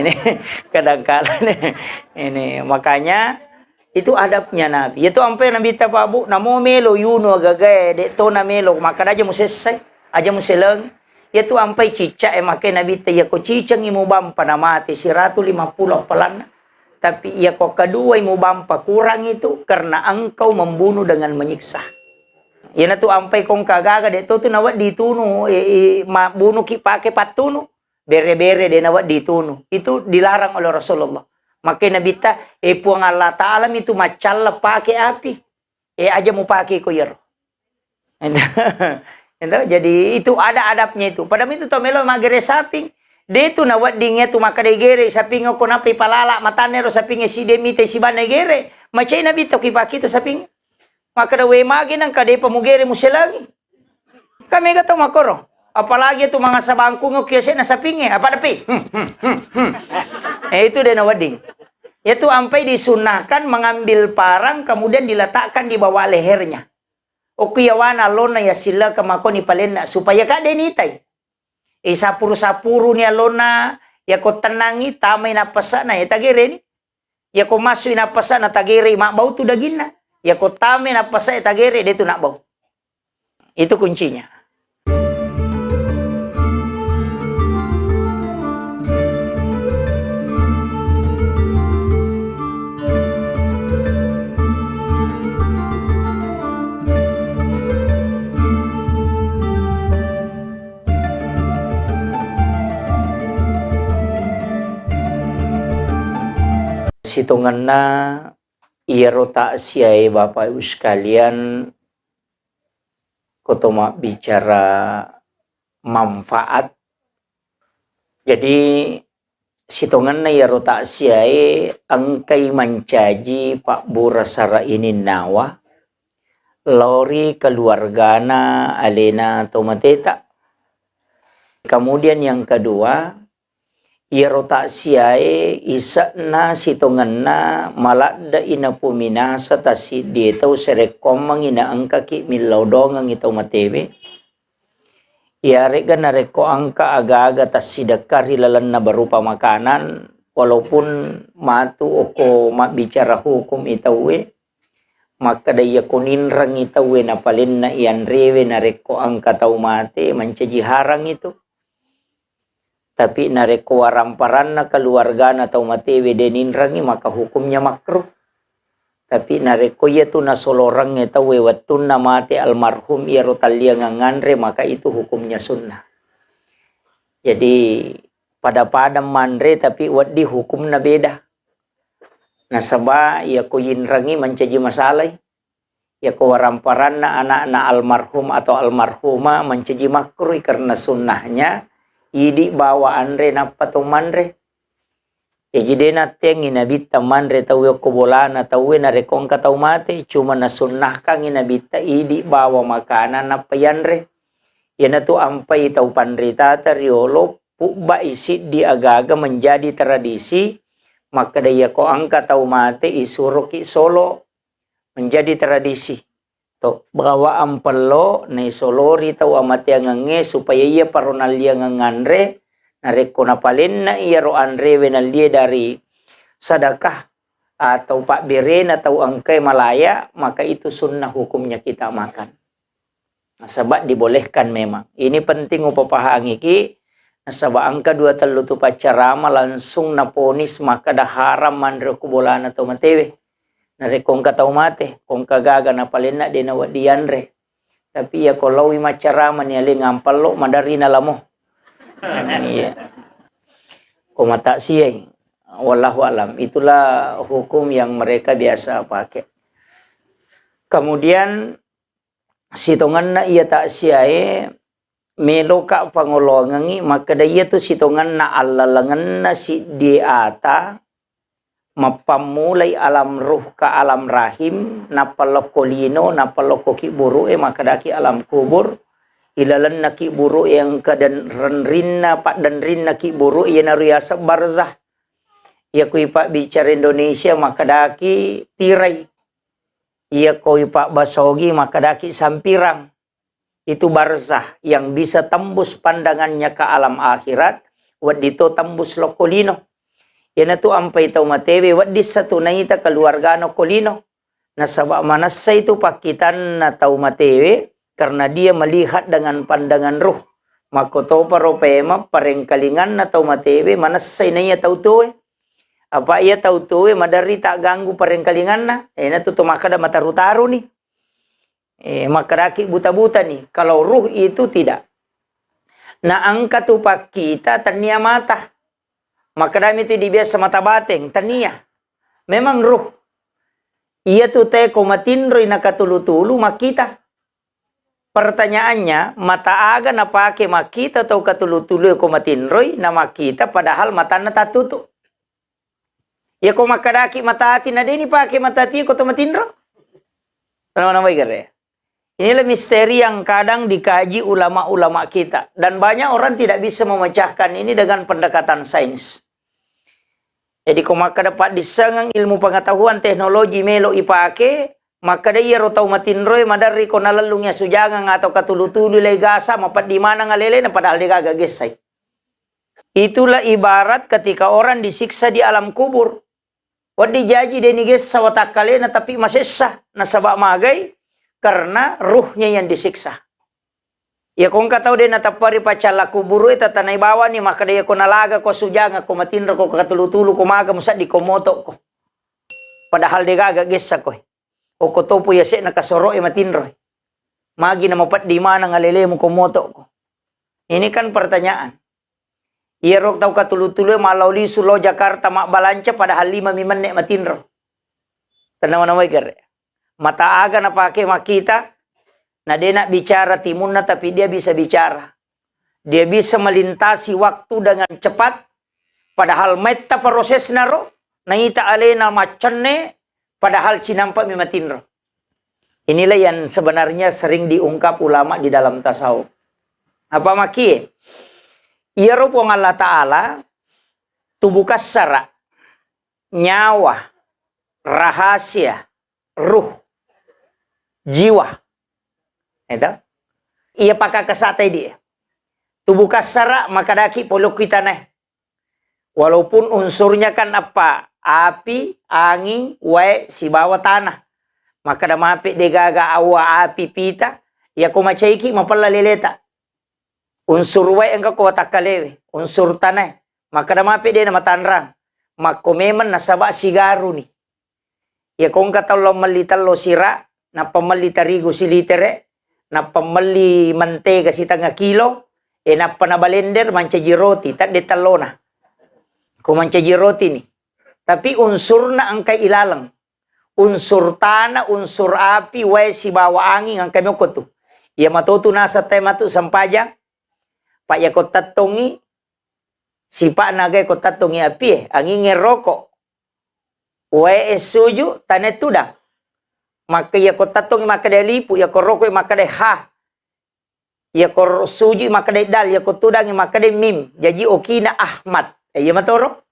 Ini kadang-kadang ini makanya itu adabnya Nabi. Itu sampai Nabi tababu namo melo yuno agagae de to na melo maka aja mo selesai, aja mo silang. Itu sampai cicak make Nabi ta ya ko cicang imo bampa na mati 150 pelan. Tapi ia kok kedua imo bampa kurang itu karena engkau membunuh dengan menyiksa. Ina tu ampai kong kagaga de to nawat ditunu bunuh ki pakai patunu. Bere-bere de nawat ditunu. Itu dilarang oleh Rasulullah. Maka Nabi ta puang Allah Ta'ala itu macalla pakai api. Aja mau pakai ko yer. Jadi itu ada adabnya itu. Padahal itu tomelo magere saping. De itu nawat dingnya tu maka degere saping ko napi palala matane ro saping si demite si banegere. Macai Nabi to kipaki to saping. Maka dawe magi nang kade pamugere mo silangi. Kami gato makoro. Apalagi itu mga sabangku ngokiyase na sapinge. Apa dapi? Itu dia nawading. Itu sampai disunahkan mengambil parang kemudian diletakkan di bawah lehernya. Okuyawana lona ya sila kamakoni palena supaya kade nitay. Sapuru-sapuru niya lona ya ko tenangi tamay na pasa na itagire ni. Ya ko masu na pasa na tagire makbau tu dagin na. Ya ko tamay na pasa itagire dito nakbau. Itu kuncinya. Hitungan na ierota siya Bapak Ibu sekalian kotoma bicara manfaat. Jadi hitungan na ierota siya angkay mancaji Pak Burasara ini nawa lori keluargana alena tomateta. Kemudian yang kedua ierota siae isa na sitongan na malada ina puminasa tasi dito serekomang ina angka ki milodongang ito matebe. Iare ka na reko angka aga-aga tas sidakari lalan na berupa makanan walaupun matu oko bicara hukum itawe maka daya kuninrang itawe na palin na iyan rewe na reko angka tau mate mancaji harang itu. Tapi nareko waramparan na keluarga na tau matewe deninrangi maka hukumnya makruh. Tapi nareko ya tu na solorang eta wewatun na mate almarhum ia rotalia nganganre maka itu hukumnya sunnah. Jadi pada manre tapi wadi hukum na beda. Nasaba ya ko yinrangi mancaji masalay. Ya ko waramparan na anak na almarhum atau almarhuma mancaji makruh karena sunnahnya idi bawa andre napatong manre. Jadi nateng inabita manre tawe ko bolana tawe na rekong kataw mate cuma nasunnah kang inabita idi bawa makanan napayanre. Yan na to ampay taw panrita tariolo pukba isi di agaga menjadi tradisi maka daya ko ang kataw mate isuruki solo menjadi tradisi. To bawa ampelo na isolori tau amati ang nge supaya ia paronalia ngangandre nareko na palin na iya ro andre wenalia dari sadakah atau pak bere na tau angkay malaya maka itu sunnah hukumnya kita makan. Nasabak dibolehkan memang. Ini penting upapahangi ki nasabak angka 2 telu tu pacarama langsung naponis maka dah haram mandre kubolana atau matewe. Nare kong katau mate, kong kagaga na palina di na wadianre. Tapi ya kalau macarama ni ali ngampalo madari na lamo. Iya. Komata siya. Wallahu alam. Itulah hukum yang mereka biasa pakai. Kemudian sitongan na iya tak siya meloka pangolongangi maka daya tu sitongan na alalangan na si diata mapamulay alam ruh ka alam rahim napalokolino napalokoki buru maka daki alam kubur ilalan naki buru yang kadan renrinna pak dan rinna ki buru ia naruyasa barzah ia kui pak bicara Indonesia maka daki tirai ia kui pak basogi maka daki sampirang itu barzah yang bisa tembus pandangannya ke alam akhirat wadito tembus lokolino. Yan tu ampay tau matewe. Wadis sa tunay ita keluargano kolino. Nasaba manasay itu pakitan na tau matewe. Karena dia melihat dengan pandangan ruh. Makoto paropema parengkalingan na tau matewe. Manasay na iya tau tuwe. Apa ia tau tuwe madari tak ganggu parengkalingan na. Na tu tumakada mataru-taru nih. Makaraki buta-buta nih. Kalau ruh itu tidak. Na angka tu pak kita tania mata. Maka dami itu dibiasa mata bateng, tania. Memang ruh. Ia tu te komatindroy nakatulu-tulu makita. Pertanyaannya, mata aga na pake makita atau katulu-tulu komatindroy na makita padahal mata na tatutu. Ya ko makadaki mata hati na dini pake mata hati ko matindro. Ano ba igare? Inilah misteri yang kadang dikaji ulama-ulama kita. Dan banyak orang tidak bisa memecahkan ini dengan pendekatan sains. Jadi kung maka dapat disangang ilmu pengetahuan teknologi melo ipake, maka dia rotau matindroy madari ko nalalungnya sujangan atau katulu-tulu legasa mapat di mana ngalele na padahal dia gagagesay. Itulah ibarat ketika orang disiksa di alam kubur. Wadi jaji deniges sa watak kalena tapi masesa nasaba magay. Karena ruhnya yang disiksa. Ya kung kataw din natapari pacala kuburo ita tanay bawa ni maka dia ko nalaga ko sujanga ko matindro ko katulu-tulu ko maga musa di komoto ko. Padahal dia gagagisa ko. O ko topo yase nakasoro matindro. Magi na mapat di mana ngalele mo komoto ko. Ini kan pertanyaan. Iyarok taw katulu-tulu malauli sulo Jakarta makbalanca padahal 5 miman matindro. Tanaw-naway gare. Mata aga na pake makita, na dia nak bicara timun na tapi dia bisa bicara. Dia bisa melintasi waktu dengan cepat, padahal meta proses naro, naita alena macane, padahal cinampak mimatinro. Inilah yang sebenarnya sering diungkap ulama di dalam tasawuf. Apa maki? Ia rupong Allah Ta'ala, tubuh kasara, nyawa, rahasia, ruh, jiwa. Itu. Ia pakai kesate dia. Tubuh kasara maka daki polok kita nih. Walaupun unsurnya kan apa? Api, angin, wae, si bawah tanah. Maka dah mapik degaga awa api pita. Ya ko macaiki mapalalileta. Unsur wae engkau ko watakalewe. Unsur tanah. Maka dah mapik dia nama tanrang. Maka memang nasaba sigaru nih. Ya kung katalo malital lo sira. Na pamali tarigo si litere, na pamali mantega si tanga kilo, na panabalender mancaji roti, tak detalona. Kung mancaji roti ni. Tapi unsur na ang kay ilalang. Unsur tanah, unsur api, way si bawa angin ang kay mokoto. Ia matuto na sa tema tu sampaja, pa ya ko tatongi, si pa nagay ko tatongi api, angin roko. Way suju, tanet tudang. Maka ya ko tatong maka day lipu, ya ko roko maka day ha. Ya ko suju maka day dal, ya ko tudang maka day mim. Jadi okina Ahmad. Ya matoro.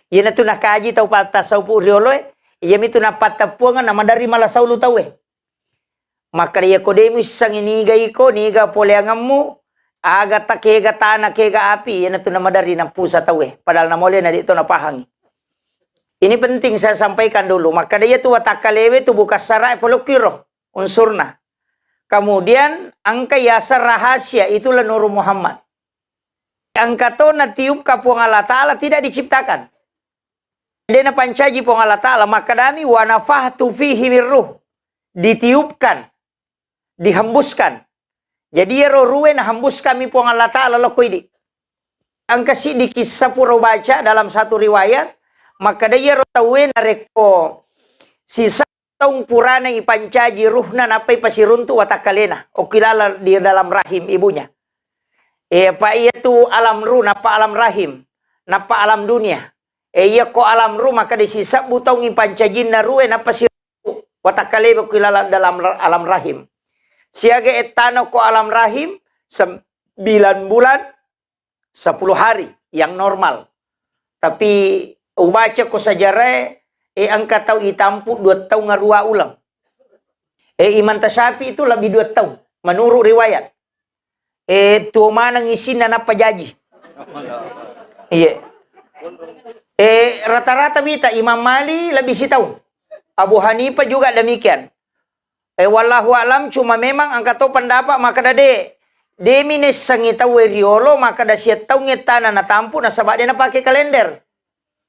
Iya na tu nakaji tau patasau pu rioloy. Iya mitu na patapuangan na madari malasaw lutawe. Maka ya ko demis sang iniga iko, niga poleangamu. Aga takega tanah kega api, iya na tu na madari na pusa tawe. Padahal na mole na dito na pahangi. Ini penting saya sampaikan dulu. Maka dia tu watakalewe tu buka sarai polokiro. Unsurna. Kemudian angka yasar rahasia. Itulah Nur Muhammad. Angka to na tiup kapuang Allah Ta'ala tidak diciptakan. Dia na pancaji puang Allah Ta'ala. Maka dami wanafahtu fihi mirruh. Ditiupkan. Dihembuskan. Jadi ya ruwe na hembus kami puang Allah Ta'ala lokoidi. Angka si di kisah pura baca dalam satu riwayat. Maka dia rotawe na reko sisa taong purana ipancaji ruhna napay pasiruntu watakalena o kilala dia dalam rahim ibunya. Pa iya tu alam ruh napa alam rahim napa alam dunia. Iya ko alam ruh maka disisa butong ipancajin na ruwe napa siruntu watakalena kilala dalam alam rahim. Siaga etano ko alam rahim 9 bulan 10 hari yang normal. Tapi ubaca ko sejarah angka tau itampu 2 tahun ngarua ulang. Iman tasapi itu lebih 2 tahun menurut riwayat. Tuh mana ngisin na napajaji. Iya. rata-rata bita Imam Malik lebih setahun. Abu Hanifah juga demikian. Wallahu alam, cuma memang angka to pendapat maka dade demines sangita weriolo maka da siya tau ngetana na tampu na sabak dia na pakai kalender.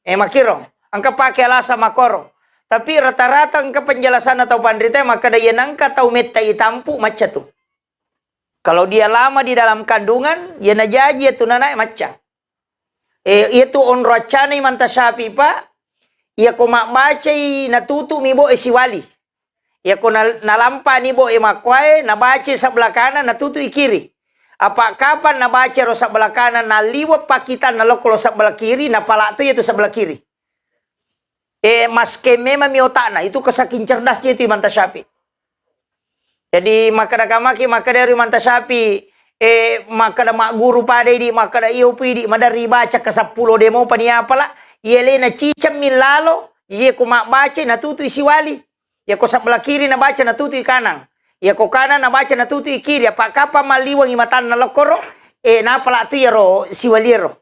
Makiro, angka pakai alasa makoro. Tapi rata-rata angka penjelasan atau pandrita maka da yan angka tau meta itampu maca tu. Kalau dia lama di dalam kandungan, ya na jaji itu nanak maca. Itu on racana imanta syafi pa, ia ko baca natutu mibo esiwali. Ia ko nalampa ni bo emakwae na baca sebelah kanan natutu ikiri. Apa kapan na baca ro sebelah kanan na liwa pakitan na lokolo sebelah kiri na pala tu itu sebelah kiri. Maske memang miotana itu kesaking cerdasnya itu imanta syafi. Jadi maka dari imanta syafi maka da mak guru pada di maka da iyo pidi madari baca ke 10 demo pania pala iele na cicam milalo ye ko mak baca na tutu isi wali ya ko sebelah kiri na baca na tutu kanan ya ko kanan na baca na tutu kiri apa kapa maliwang imatan na lokoro na pala tu yero si waliro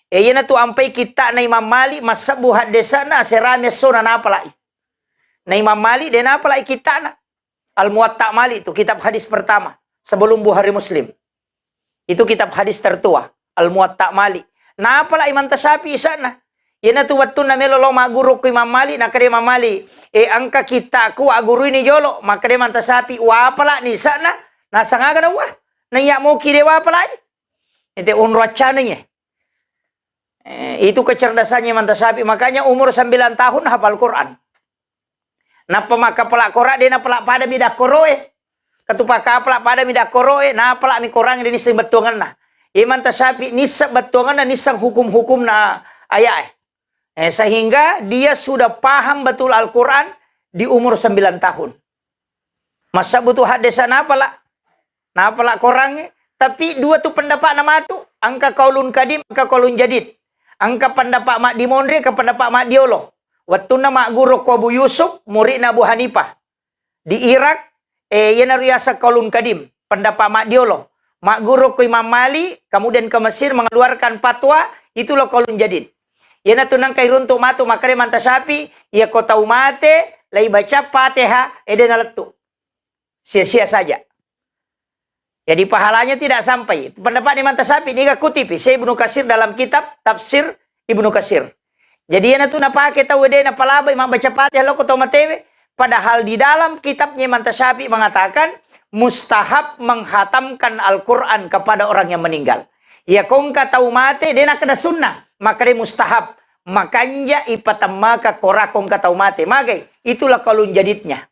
yena tu ampai kita na Imam Malik masabu hadesana serame sona na pala na Imam Malik de na pala kita na Al-Muwatta Malik itu kitab hadis pertama sebelum Bukhari Muslim. Itu kitab hadis tertua. Al-Muwatta Malik. Na pala Imam Tasyafi sana. Yana tu watun na melolo maguru ko Imam Malik. Nakade Imam Malik. Angka kita ko aguru ini jolo. Makade Imam Tasyafi. Wa pala ni sana. Nasa nga ka na wa. Naiya mo kire wa pala. Ito unracana niya. Itu kecerdasannya Imam Tasyafi. Makanya umur 9 tahun hafal Quran. Na pemaka pelak korak dia na pelak pada bidak koroe. Ketupa kapla pada midak koroe na pala mi korang ini sebetungan na. Imam Tasyafi nisa betungan na nisang hukum-hukum na ayat. Sehingga dia sudah paham betul Al-Quran di umur 9 tahun. Masa butuh hadis na pala korang. Tapi dua tu pendapat nama tu. Angka kaulun kadim, angka kaulun jadid. Angka pendapat mak di Mondre, ke pendapat mak diolo. Waktu nama guru ko Abu Yusuf, murid Abu Hanifah. Di Irak, yana riasa kaulun kadim, pendapat mak diolo. Mak guru ko Imam Malik, kemudian ke Mesir mengeluarkan fatwa, itulah kaulun jadid. Yana tunang kay runto mato makare Imam Tasyafi, ia ko tau mate, lai baca Fatihah, eden letu. Sia-sia saja. Jadi pahalanya tidak sampai. Pendapat Imam Tasyafi ini kutip saya Ibnu Katsir dalam kitab tafsir Ibnu Katsir. Jadi yana tu napake tau ede na palaba Imam baca Fatihah lo ko tau matewe. Padahal di dalam kitabnya Imam Tasyafi mengatakan mustahab menghatamkan Al-Quran kepada orang yang meninggal. Ya kong tahu mate dia nak kena sunnah. Maka dia mustahab. Makanya ipatamaka korakong tahu mate. Magai itulah kalun jadidnya.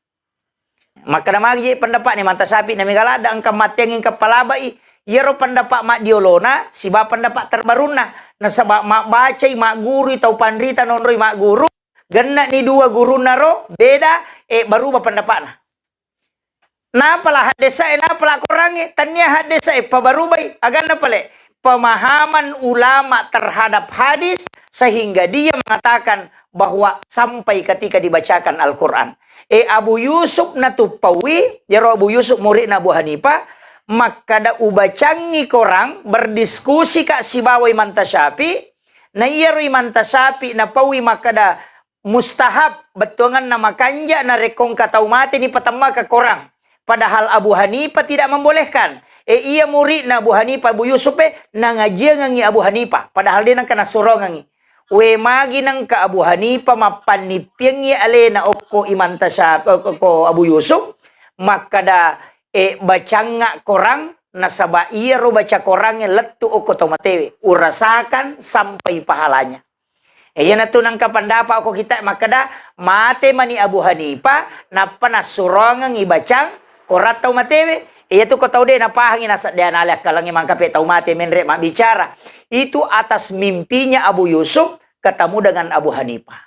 Maka namanya pendapat ni Imam Tasyafi na migala ada angka mate yang kepala bai. Yero pendapat mak diolona siba pendapat terbaruna. Na sabab mak baca mak guru tau pandrita nonroi mak guru. Gena ni dua guru naro beda baru pendapat na. Napalah hadisa napalah kurangnya tanya hadisa pabarubai agan napale pemahaman ulama terhadap hadis sehingga dia mengatakan bahwa sampai ketika dibacakan Al-Quran. Abu Yusuf natupawi jaro Abu Yusuf murid Abu Hanifah maka da ubacangi korang berdiskusi kak si bawa Imam Tasyafi na iyaro Imam Tasyafi napawi maka da mustahab betungan nama kanja na rekong katau mati ni pertama ke korang. Padahal Abu Hanifah tidak membolehkan. Ia murid na Abu Hanifah Abu Yusuf na ngaji ngangi Abu Hanifah. Padahal dia nang kena suruh ngangi. We magi nang ka Abu Hanifah mapanipyang ya ale na oko Imam Tasyafi ko Abu Yusuf maka da bacanga korang nasaba iya ro baca korangnya letu oko tomatewe urasakan sampai pahalanya. Yan na tunang kapandapat ako kita makada mate mani Abu Hanifah na panasurongang ibacang korat tau matewe. Iya tu ko tau de na pahangin nasa de analak kalang imang kape tau mate menre bicara. Itu atas mimpinya Abu Yusuf ketemu dengan Abu Hanifah.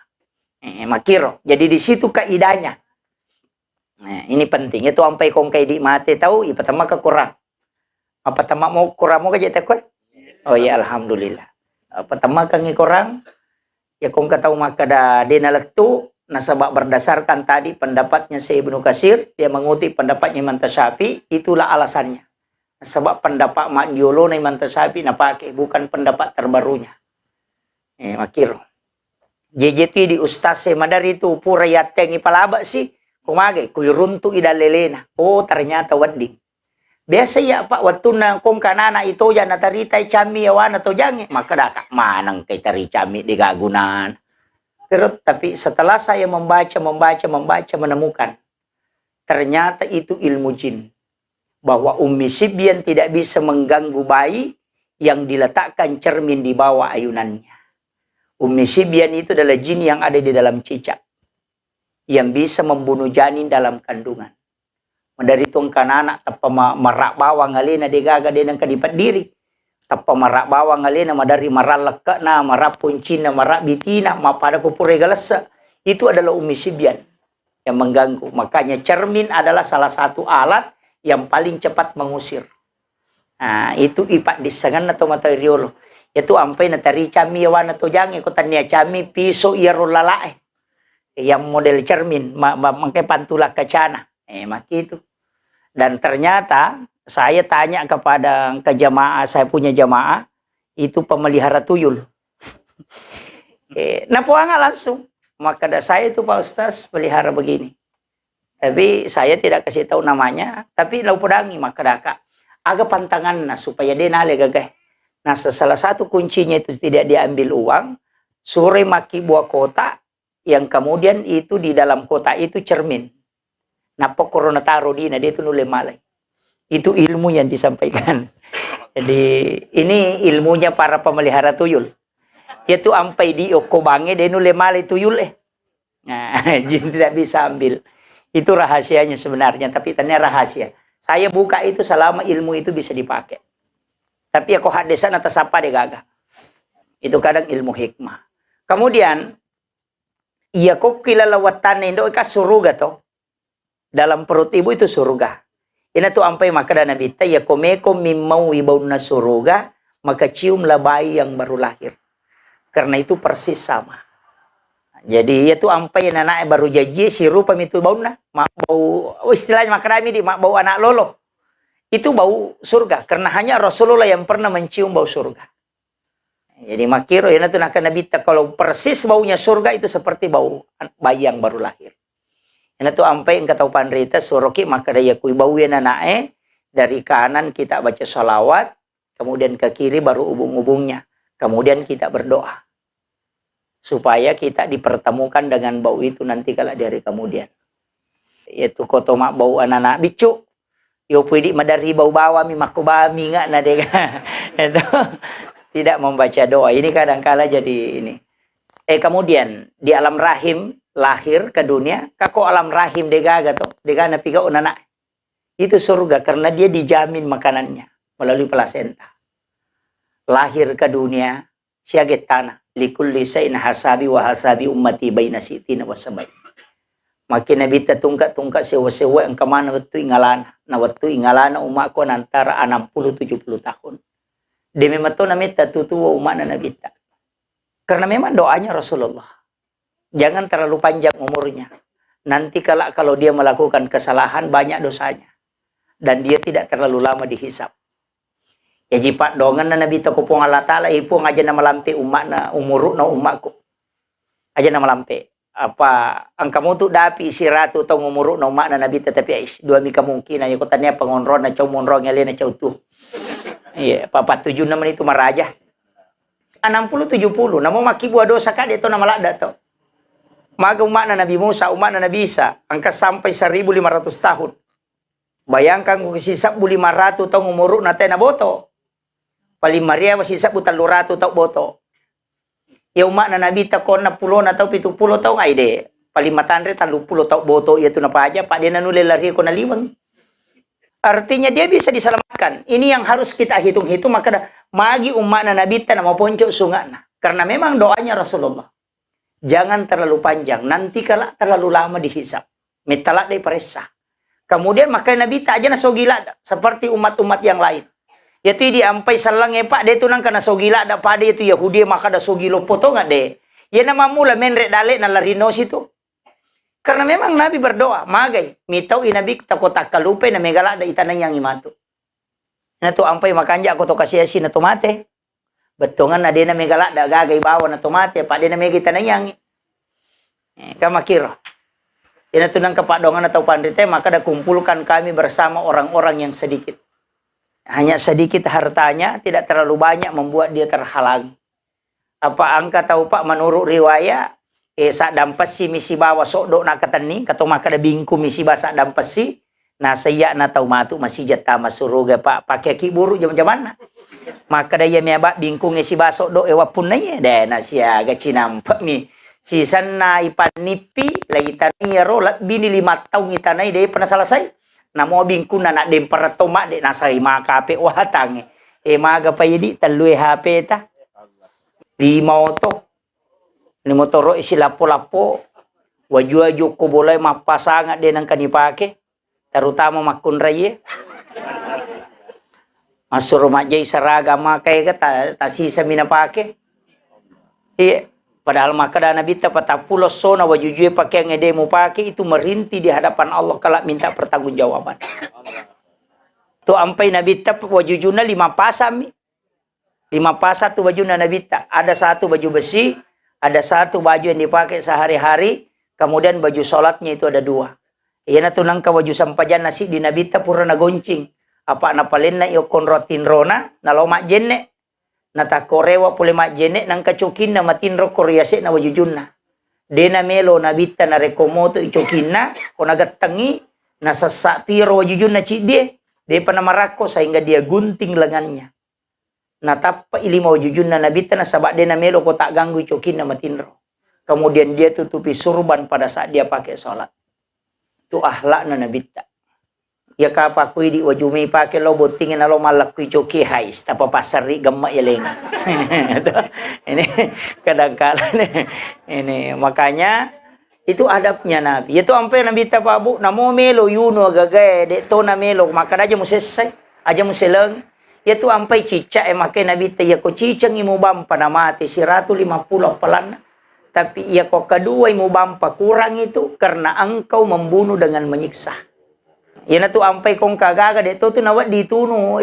Makiro. Jadi di situ kaidahnya. Ini penting. Itu sampai kong kay di mate tahu ipatama ke kurang. Apa tama mau kurang mau kajete ko? Oh ya alhamdulillah. Apa tama kang kurang? Ya kong kataw makada dinalatu nasabak berdasarkan tadi pendapatnya Syekh Ibnu Katsir, dia mengutip pendapatnya Imam Tasyafi, itulah alasannya. Sebab pendapat mak diolo na Imam Tasyafi napake bukan pendapat terbarunya. Makiro. JJT di ustaz madari itu pura yateng ipalaba sih. Kumagay, kuy runtu idalelena. Oh, ternyata wading. Biasa ya Pak, waktu na kung kanana ito yan, nataritay chami yawan na to jangi. Maka daka, manang kay tari chami di gagunan. Pero tapi setelah saya membaca, menemukan. Ternyata itu ilmu jin. Bahwa Ummi Sibyan tidak bisa mengganggu bayi yang diletakkan cermin di bawah ayunannya. Ummi Sibyan itu adalah jin yang ada di dalam cicak. Yang bisa membunuh janin dalam kandungan. Dari tong kanana tappa marak bawang alena de gaga de nang kadipat diri. Tappa marak bawang alena madari maralak na marak puncina marak bitina mapada kupure galasa. Itu adalah Ummi Sibyan yang mengganggu. Makanya cermin adalah salah satu alat yang paling cepat mengusir. Nah, itu ipak disangan atau materiolo. Itu ampai natari cami yawan atau jangi kotanya cami piso iarulalae. Yang model cermin mangke pantulak kacana. Maki itu. Dan ternyata saya tanya kepada jamaah, saya punya jamaah itu pemelihara tuyul. Napuanga langsung. Maka saya itu Pak Ustaz pelihara begini. Tapi saya tidak kasih tahu namanya. Tapi lau pedangi maka daka. Agak pantangan nah, supaya dia nale gagah. Nah salah satu kuncinya itu tidak diambil uang. Sore maki buah kotak. Yang kemudian itu di dalam kotak itu cermin. Napa corona taruh di dia itu nule malai. Itu ilmu yang disampaikan. Jadi ini ilmunya para pemelihara tuyul. Itu ampai di okobange dia nule malai tuyul Nah, jin tidak bisa ambil. Itu rahasianya sebenarnya, tapi ternyata rahasia. Saya buka itu selama ilmu itu bisa dipakai. Tapi aku hadisan atas apa dia gagah. Itu kadang ilmu hikmah. Kemudian iya kok kilalawatan indo ka suruga to. Dalam perut ibu itu surga. Ini tuh ampai maka dan Nabi ya komeko mimau ibauna surga, maka ciumlah bayi yang baru lahir. Karena itu persis sama. Jadi itu ampai anak baru jadi si rupa itu bauna, bau istilahnya makrami di bau anak lolo. Itu bau surga karena hanya Rasulullah yang pernah mencium bau surga. Jadi makiro ya itu nak Nabi kalau persis baunya surga itu seperti bau bayi yang baru lahir. Ini tuh ampai engkau tahu pandrita suroki maka daya kui bauin anak dari kanan kita baca sholawat, kemudian ke kiri baru ubung-ubungnya, kemudian kita berdoa supaya kita dipertemukan dengan bau itu nanti kala di hari kemudian. Yaitu kotomak bau anak-anak bicu, yo pudi madari bau bawa mi makubami nggak nadega. Itu tidak membaca doa ini kadang-kala jadi ini. Kemudian di alam rahim lahir ke dunia, kako alam rahim degaga to, degana piga unana. Itu surga karena dia dijamin makanannya melalui plasenta. Lahir ke dunia siaget tanah, likulli sayin hasabi wa hasabi ummati baina sitina wa sabai. Makin nabi tungka-tungka sewa-sewa yang kemana waktu ingalana. Na waktu ingalana umatku antara 60-70 tahun. Demi mato namita tutuwa umat na nabita. Karena memang doanya Rasulullah. Jangan terlalu panjang umurnya. Nanti kalau dia melakukan kesalahan banyak dosanya. Dan dia tidak terlalu lama dihisap. Ya jipat dongan na Nabi takupong Allah Ta'ala ipong aja na malampi umat na umuruk na umatku. Aja na malampi. Apa ang kamu tu dapi isiratu tong umuruk na umat na Nabi tetapi ais dua mi kemungkinan ya kotanya pengonron na caw monrong yali na caw tu. Iya, papa 7 naman itu maraja. 60-70 namo maki buah dosa ka dito na malada to. Maga umat na Nabi Musa, umat na Nabi Isa, angka sampai 1.500 tahun. Bayangkan kung sisap 500 tong umuruk na na boto. Paling Maria masisap butal 200 tau boto. Ya umat na Nabi takon na 10 na tau 70 tau nga ide. Paling matandre 30 tau boto itu na pa aja, pak dia nanulil lari ko na 5. Artinya dia bisa diselamatkan. Ini yang harus kita hitung-hitung maka magi umat na Nabi na maponco sungana. Karena memang doanya Rasulullah. Jangan terlalu panjang. Nanti kalau terlalu lama dihisap. Metalak dari peresa. Kemudian maka Nabi tak aja na sogila. Seperti umat-umat yang lain. Yaitu diampai salang pak. Dia itu nang kana sogila. Da pada itu Yahudi maka da sogilo potong nggak deh. Ya nama mula menrek dalik na larinos itu. Karena memang Nabi berdoa. Magay. Mitau inabi takotak kalupe na megala da itanang yang imatu. Na to ampai makanja ako to kasiyasi na tomate. Betongan na din na megala da gagay bawa na tomate. Pa din na megita na yang. Kamakiro. Ina tunang kepadongan atau pandite, maka dah kumpulkan kami bersama orang-orang yang sedikit. Hanya sedikit hartanya, tidak terlalu banyak membuat dia terhalang. Apa angka tahu Pak, menurut riwayat, sak dampesi misi bawa sokdok nak ketani, kata maka ada bingku misi bawa sak dampesi, nah saya na tahu matu masih jatah masuruga Pak, pakai kiburu jam mana? Maka dia miabak bingku ngisi bawa sokdok wapun naya, dah nasi agak cinampak mi. Si sana ipan nipi lagi tani ro bini 5 tahun itanai dia pernah selesai. Namo bingku na nak dempar tomak dek nasai maka HP wahatang. Maga pa yidi talui HP ta. 5 oto. Ni motoro isi lapo-lapo. Waju-waju ko boleh mapasangat dia nang kanipake. Terutama makun raya. Masuk rumah jay seragam makai kata tasisa minapake. Iya. Padahal maka dana bita patapulos sona wajujue pakai ngede mu pakai itu merintih di hadapan Allah kalau minta pertanggungjawaban. Tu ampai nabita wajujuna 5 pasam. 5 pasam tu wajuna nabita. Ada 1 baju besi, ada 1 baju yang dipakai sehari-hari, kemudian baju sholatnya itu ada 2. Iya na tunang ka waju sampajan nasi di nabita pura na goncing. Apa na palen na iokon rotin rona na lomak jenne. Nata korewa pule mak jene nang kacukin na matinro korease na wajujunna. Dena melo na bita na rekomoto icukinna o nagatangi na sasatiro wajujunna cidie. Dia pa na marako sehingga dia gunting lengannya. Natapa ilima wajujunna na bita na sabak dena melo ko tak ganggu icukin na matinro. Kemudian dia tutupi surban pada saat dia pakai sholat. Itu ahlak na nabita. Ya kapa kui di wajumi pakai lo botingin na lo malak kui coki hais tapa pasari gemak ya leng. Ini kadang-kadang ini makanya itu adabnya Nabi. Itu ampai Nabi tapabu namo melo yuno gagae dek to na melo maka aja mu selesai aja mu seleng. Itu ampai cicak makai Nabi ta ya ko cicang imu bampa na mati 150 pelan. Tapi ya ko kedua imu bampa kurang itu karena engkau membunuh dengan menyiksa. Yana tu ampai kong kagaga de tu nawat ditunu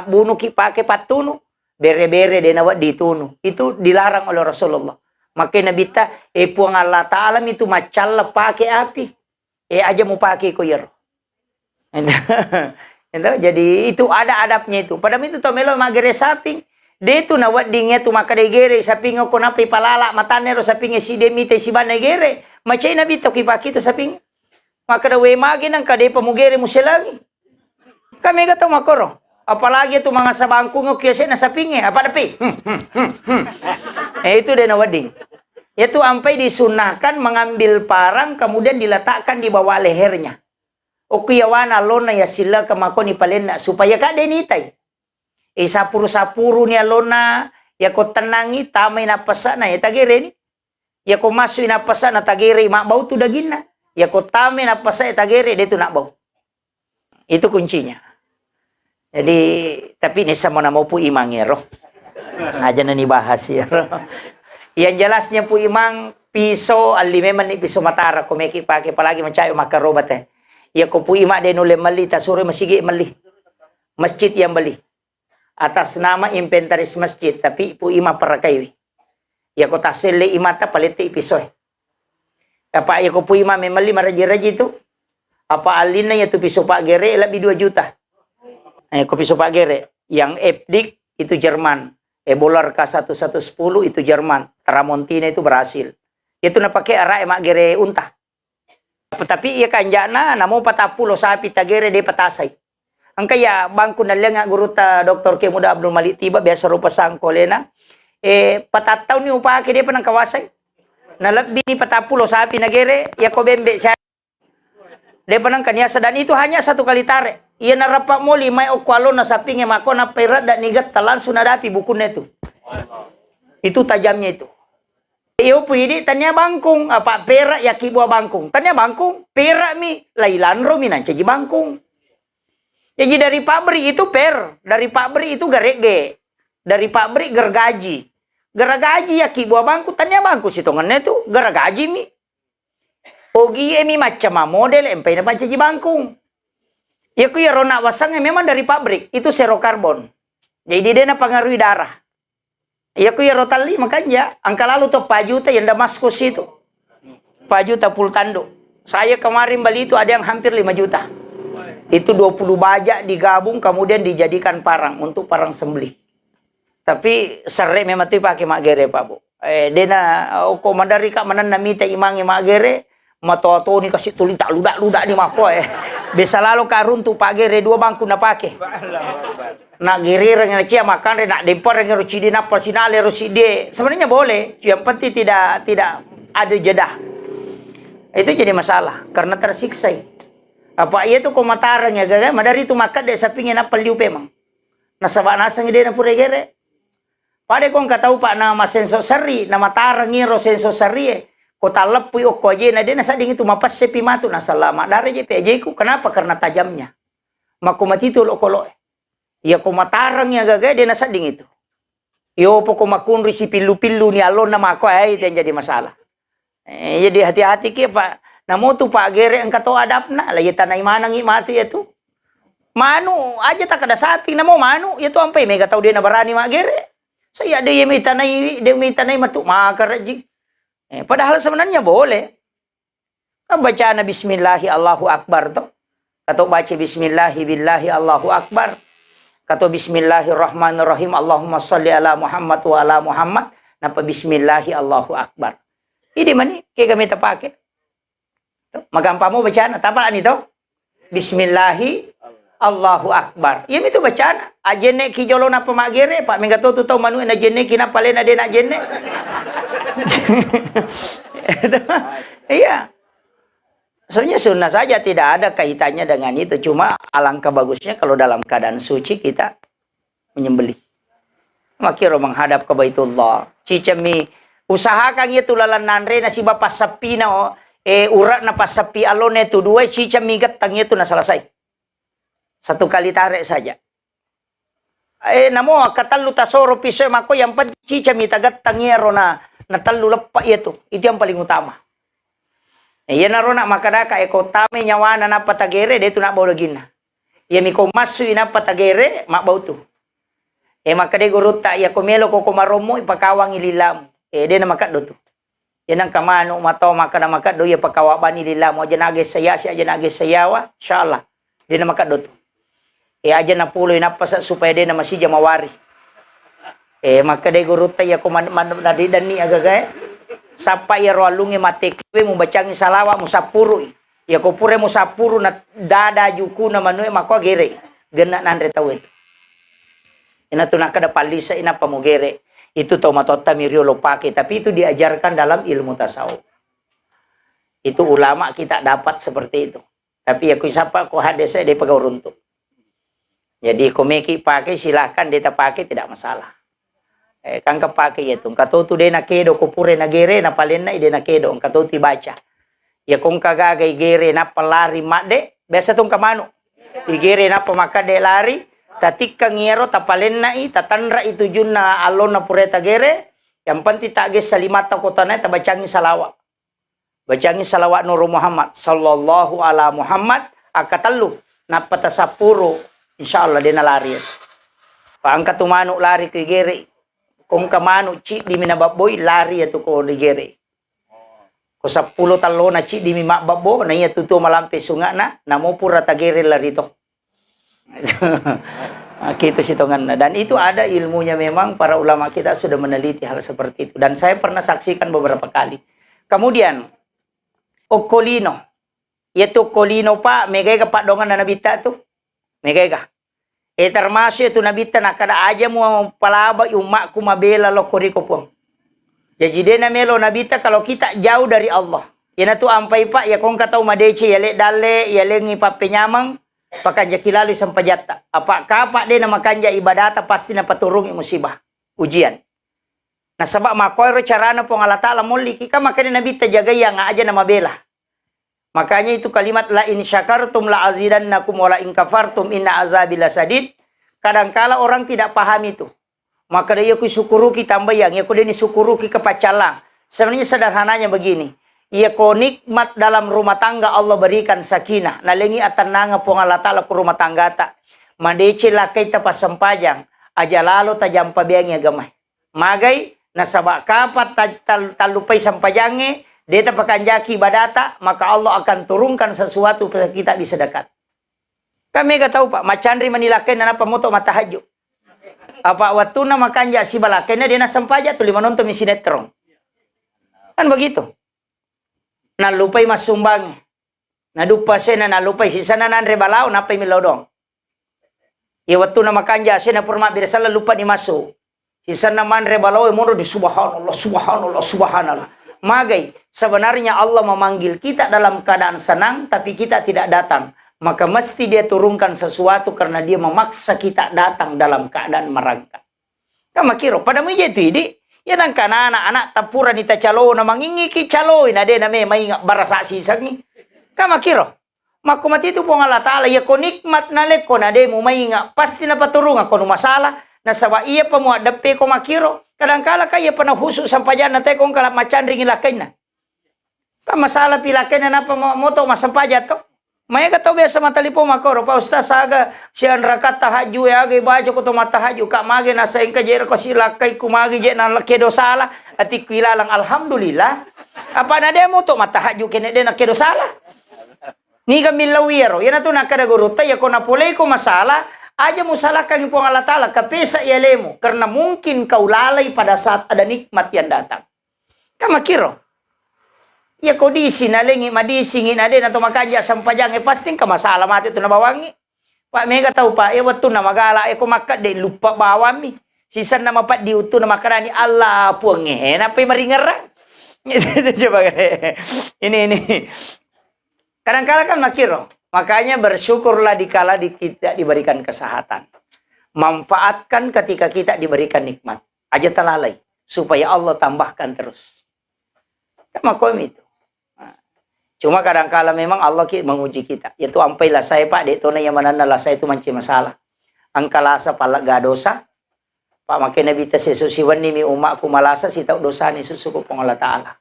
bunuh ki pakai patunu bere-bere de nawat ditunu itu dilarang oleh Rasulullah. Maka Nabi ta puang Allah Taala itu macalla pakai api aja mau pakai ko yer. Jadi itu ada adabnya itu. Padahal itu tomelo magere saping de tu nawat dingnya tu maka de gere saping ko napi palala matane ro saping si demite si banegere macai Nabi to ki pakai tu saping. Maka dawe magi nang kade pamugere mo silangi. Kami gato makoro. Apalagi itu mga sabangko ng kiyase na sapinge. Apa dapi? Itu din nawading. Itu ampai disunahkan mengambil parang kemudian diletakkan di bawah lehernya. O kuyawana lona ya sila kamako ni palena supaya kade nitay. Sapuru-sapuru ni alona ya ko tenangi tamay na pasa na ya tagire ni. Ya ko masu na pasa na tagire makbau tu dagin na. Ya kotame na pasay tagere dia tu nak bau. Itu kuncinya. Jadi tapi ini sama nama pu imang ya roh. Aja nani bahas ya roh. Yang jelasnya pu imang pisau alimeman ni pisau matara ko meki pakai apalagi mencayo makarobat Ya ko pu imang dia nule meli tasure masigi meli. Masjid yang beli. Atas nama inventaris masjid tapi pu imang parakai. Ya ko tasele imata palete pisau. Apa ya ko pui mame mali maraji-raji itu? Apa alina ya tu pisau Pak Gere lebih 2 juta. Ko pisau Pak Gere yang Epdik itu Jerman. Ebolar K1110 itu Jerman. Tramontina itu Brasil. Itu na pakai ara Mak Gere unta. Tapi ya kanjana namo patapulo sapi tagere de patasay. Ang kaya bangko na lang guru ta Dr. Kemuda Abdul Malik tiba biasa rupa sangkolena. Patataw ni upake de pa ng kawasay. Nalabbi ni patapulo sapi nagere ya ko bembe siya. Depan ang kanya dan itu hanya 1 kali tarik. Iya narapa mo 5 o 4 na sapinge mako na perat dan nigat talan sunadapi bukun itu. Itu tajamnya itu. Iyo pwede tanya bangkung apa perak ya kibuah bangkung. Tanya bangkung perak mi lailanro mi nanti bangkung. Jadi dari pabrik itu dari pabrik itu garege. Dari pabrik gergaji. Geragaji ya kibuah bangku tanya bangku sitongannya itu geragaji mi. Ogi mi macam model empai na pancaji bangkung. Ya ku ya rona wasangnya memang dari pabrik itu serokarbon. Jadi dia na pengaruhi darah. Ya ku ya rotali makanya angka lalu to pajuta yang Damaskus itu. 4 juta full tanduk. Saya kemarin beli itu ada yang hampir 5 juta. Itu 20 bajak digabung kemudian dijadikan parang untuk parang sembelih. Tapi sere memang tu pakai mak gere Pak Bu. Dena komandari kak manan namita imangi mak gere, matoto ni kasih tuli tak ludak-ludak ni mako Bisa lalu karun tu Pak gere 2 bangku na pakai. Nak gere yang cia makan nak dempar yang ruci di napa sinale ruci de. Sebenarnya boleh, yang penting tidak ada jeda. Itu jadi masalah karena tersiksa. Apa ia tu komatarang ya gaga, madari tu makat de sapingin apa liu pemang. Nasaba nasang ide na pure gere. Pada kong katau Pak nama senso seri, nama tarang ngiro senso seri kota lepu o koje na de nasa ding itu mapas sepi matu nasalama dari je peje ku. Kenapa? Karena tajamnya. Maku matitul o kolo. Ya komatarang ya gaga de nasa ding itu. Yo poko makunri si pilu-pilu ni alon na mako itu yang jadi masalah. Jadi hati-hati ke Pak. Namo tu Pak gere ang kato adapna, lagi tanay manang mati itu. Manu aja tak ada sapi namo manu, itu ampai mega tau dia na barani mak gere. Saya ada yang minta matuk makar aja. Padahal sebenarnya boleh. Baca bismillahi Allahu Akbar tuh. Atau baca bismillahi billahi Allahu Akbar. Atau bismillahirrahmanirrahim Allahumma salli ala Muhammad wa ala Muhammad. Napa bismillahi Allahu Akbar. Ini mana kayak kami terpakai. Magampang mo bacaan. Tapalan ito? Bismillahi Allahu Akbar. Iya itu bacaan. Ajene ki jolo na pamagere Pak mingga to tau manu na jene kina palen ade na jene. Iya. Sebenarnya sunnah saja tidak ada kaitannya dengan itu. Cuma alangkah bagusnya kalau dalam keadaan suci kita menyembelih. Makiro menghadap ke Baitullah. Cicami usahakan itu lalan nanre na si bapak sapi na urat na pasapi alone itu 2 cicami gatang itu na selesai. 1 kali tarik saja. Namo katalu tasoro piso mako yang penting cicami tagat tangiero na natalu lepak itu. Itu yang paling utama. Iya narona makadaka tame nyawana na patagere de tu nak bau lagina. Iya miko masu ina patagere mak bau tu. Makade guruta ya komelo ko komaromo ipakawang ililam. De na makat do tu. Yan ang kamano mato makana makat do ya pakawaban ililam aja nage saya si aja nage sayawa insyaallah. De na makat do tu. Aja na puloy na pasa supaya de na masih jamawari. Makade guruta ya koman nadidan ni agagay. Sapa ya roalungi matekwe mo bacang salawa mo sapuro. Ya ko pure mo sapuro na dada juku na manu mako gere. Gena nandre tawet. Ina tu nak kada palisa ina pamugere. Itu tomatota mirio lo pake tapi itu diajarkan dalam ilmu tasawuf. Itu ulama kita dapat seperti itu. Tapi aku siapa ko hadese de pagauruntuk. Jadi komeki pakai silahkan dia pakai tidak masalah. Kang kepake itu. Katutu de na kedo kupure na gere na palen na ide na kedo. Katutu baca. Ya kung kagagay gere na palari makde. Biasa tong kamano. Igere na pamakade lari. Tatik kang ngero tapalen na tatanra itu jun na alon na pureta gere. Yang penting tagis salimata kotana tabacangi salawa. Bacangi salawat Nur Muhammad sallallahu ala Muhammad akatallu napata sapuro. Insyaallah dia nalari. Paangkat tumano lari ke gere. Kung kamano ci di minababoy lari ato ko di gere. Ko 10 talo na ci di mi mababo na iya tutu malampi sunga na namo pura tagere lari to. Gitu sitongan na. Dan itu ada ilmunya memang para ulama kita sudah meneliti hal seperti itu. Dan saya pernah saksikan beberapa kali. Kemudian Okolino. Yaitu Kolino Pak, megay ka Pak dongan na nabita tu. Megay ka. Termasuk itu nabita na kada aja mo palaba yung mak kumabela lo koriko po. Jadi dia na melo nabita kalau kita jauh dari Allah. Yan tu ampai Pak ya kung kataw madece yale dale yale ngi papenyamang pakanja kilalo sampajata. Apa kapa dia na makanja ibadata pasti na paturung musibah ujian. Nasaba makoy carana po Allah Ta'ala muli kika makanya nabita jaga yang aja na mabela. Makanya itu kalimat la in syakartum la azidannakum wa la in kafartum inna azabi lasadid. Kadangkala orang tidak paham itu. Maka dia kusyukuruki tambah yang ya dia disukuruki kepacalang. Sebenarnya sederhananya begini. Ya ko nikmat dalam rumah tangga Allah berikan sakinah. Nalengi atananga po Allah Ta'ala ku rumah tangga ta. Madece lakay tapas sampajang. Aja lalo tajam pabiang ya gamay. Magay nasaba kapat talupay sampajange. Dia tepakan jaki badata, maka Allah akan turunkan sesuatu supaya kita bisa dekat. Kami gak tahu Pak, macandri manilakin na pamoto matahaju. Apa waktu na makanja si balakin na dia na sampaja tuh lima nonton sinetron. Kan begitu. Nalupay masumbang. Nadupa siya na nalupay. Sisa na nanre balao, napay milodong. Ya waktu na makanja siya na purma birasala lupa ni maso. Sisa na manre balao, mundo di subhanallah, subhanallah, subhanallah. Magay, sebenarnya Allah memanggil kita dalam keadaan senang, tapi kita tidak datang. Maka mesti dia turunkan sesuatu karena dia memaksa kita datang dalam keadaan merangkak. Kama kiro, pada mo itu ini, yan ang anak-anak tapuran ita calo na mangingiki calo, na de na may barasa sisag ni. Kama kiro, makumati ito po ng Allah Ta'ala, ya ko nikmat na leko na de mo mainga, pasti na paturungan ko no masala, na sawa iya pa mo adape ko makiro. Kadangkala kaya pa nahuso sa payan na tayo kung kalap macandring ilakay na. Kamasala pilakay na na pa moto masampayat ko. Maya kataw biya sa matalipo makoro. Pa ustaz saga siyan rakat tahaju ya agay bajo ko to matahaju. Ka magi nasa ingka jero ko silakay kumagi je na kedo sala. At ikwilalang alhamdulillah. Apa na de mo to matahaju kene de na kedo sala. Ni kami lawiro. Yan na to nakadagurutay ako na pulay ko masala. Aja mo salakang po ang Allah Ta'ala, kapesa ialemo, karena mungkin kau lalai pada saat ada nikmat yang datang. Kamakiro. Ya kau disinalingi, madisingin ade na tumakanya sampajang, pasti ka masalah mati itu nabawangi. Pak Mega tahu Pak, waktu na magala, ko makat de lupa bawami. Sisan na mapat diutu na makarani, Allah puang napay maringara. Coba ini. Kadang-kadang kan makiro. Makanya bersyukurlah dikala kita diberikan kesehatan. Manfaatkan ketika kita diberikan nikmat. Aja telalai. Supaya Allah tambahkan terus. Makom itu. Nah, cuma kadang-kala memang Allah menguji kita. Yaitu ampailah saya Pak. Dek na yang mananalah saya itu manci masalah. Angkalasa pala gadosa. Pak makin nabi tesesusiwan ni mi umak kumalasa si tau dosa ni susuko pong Allah Ta'ala.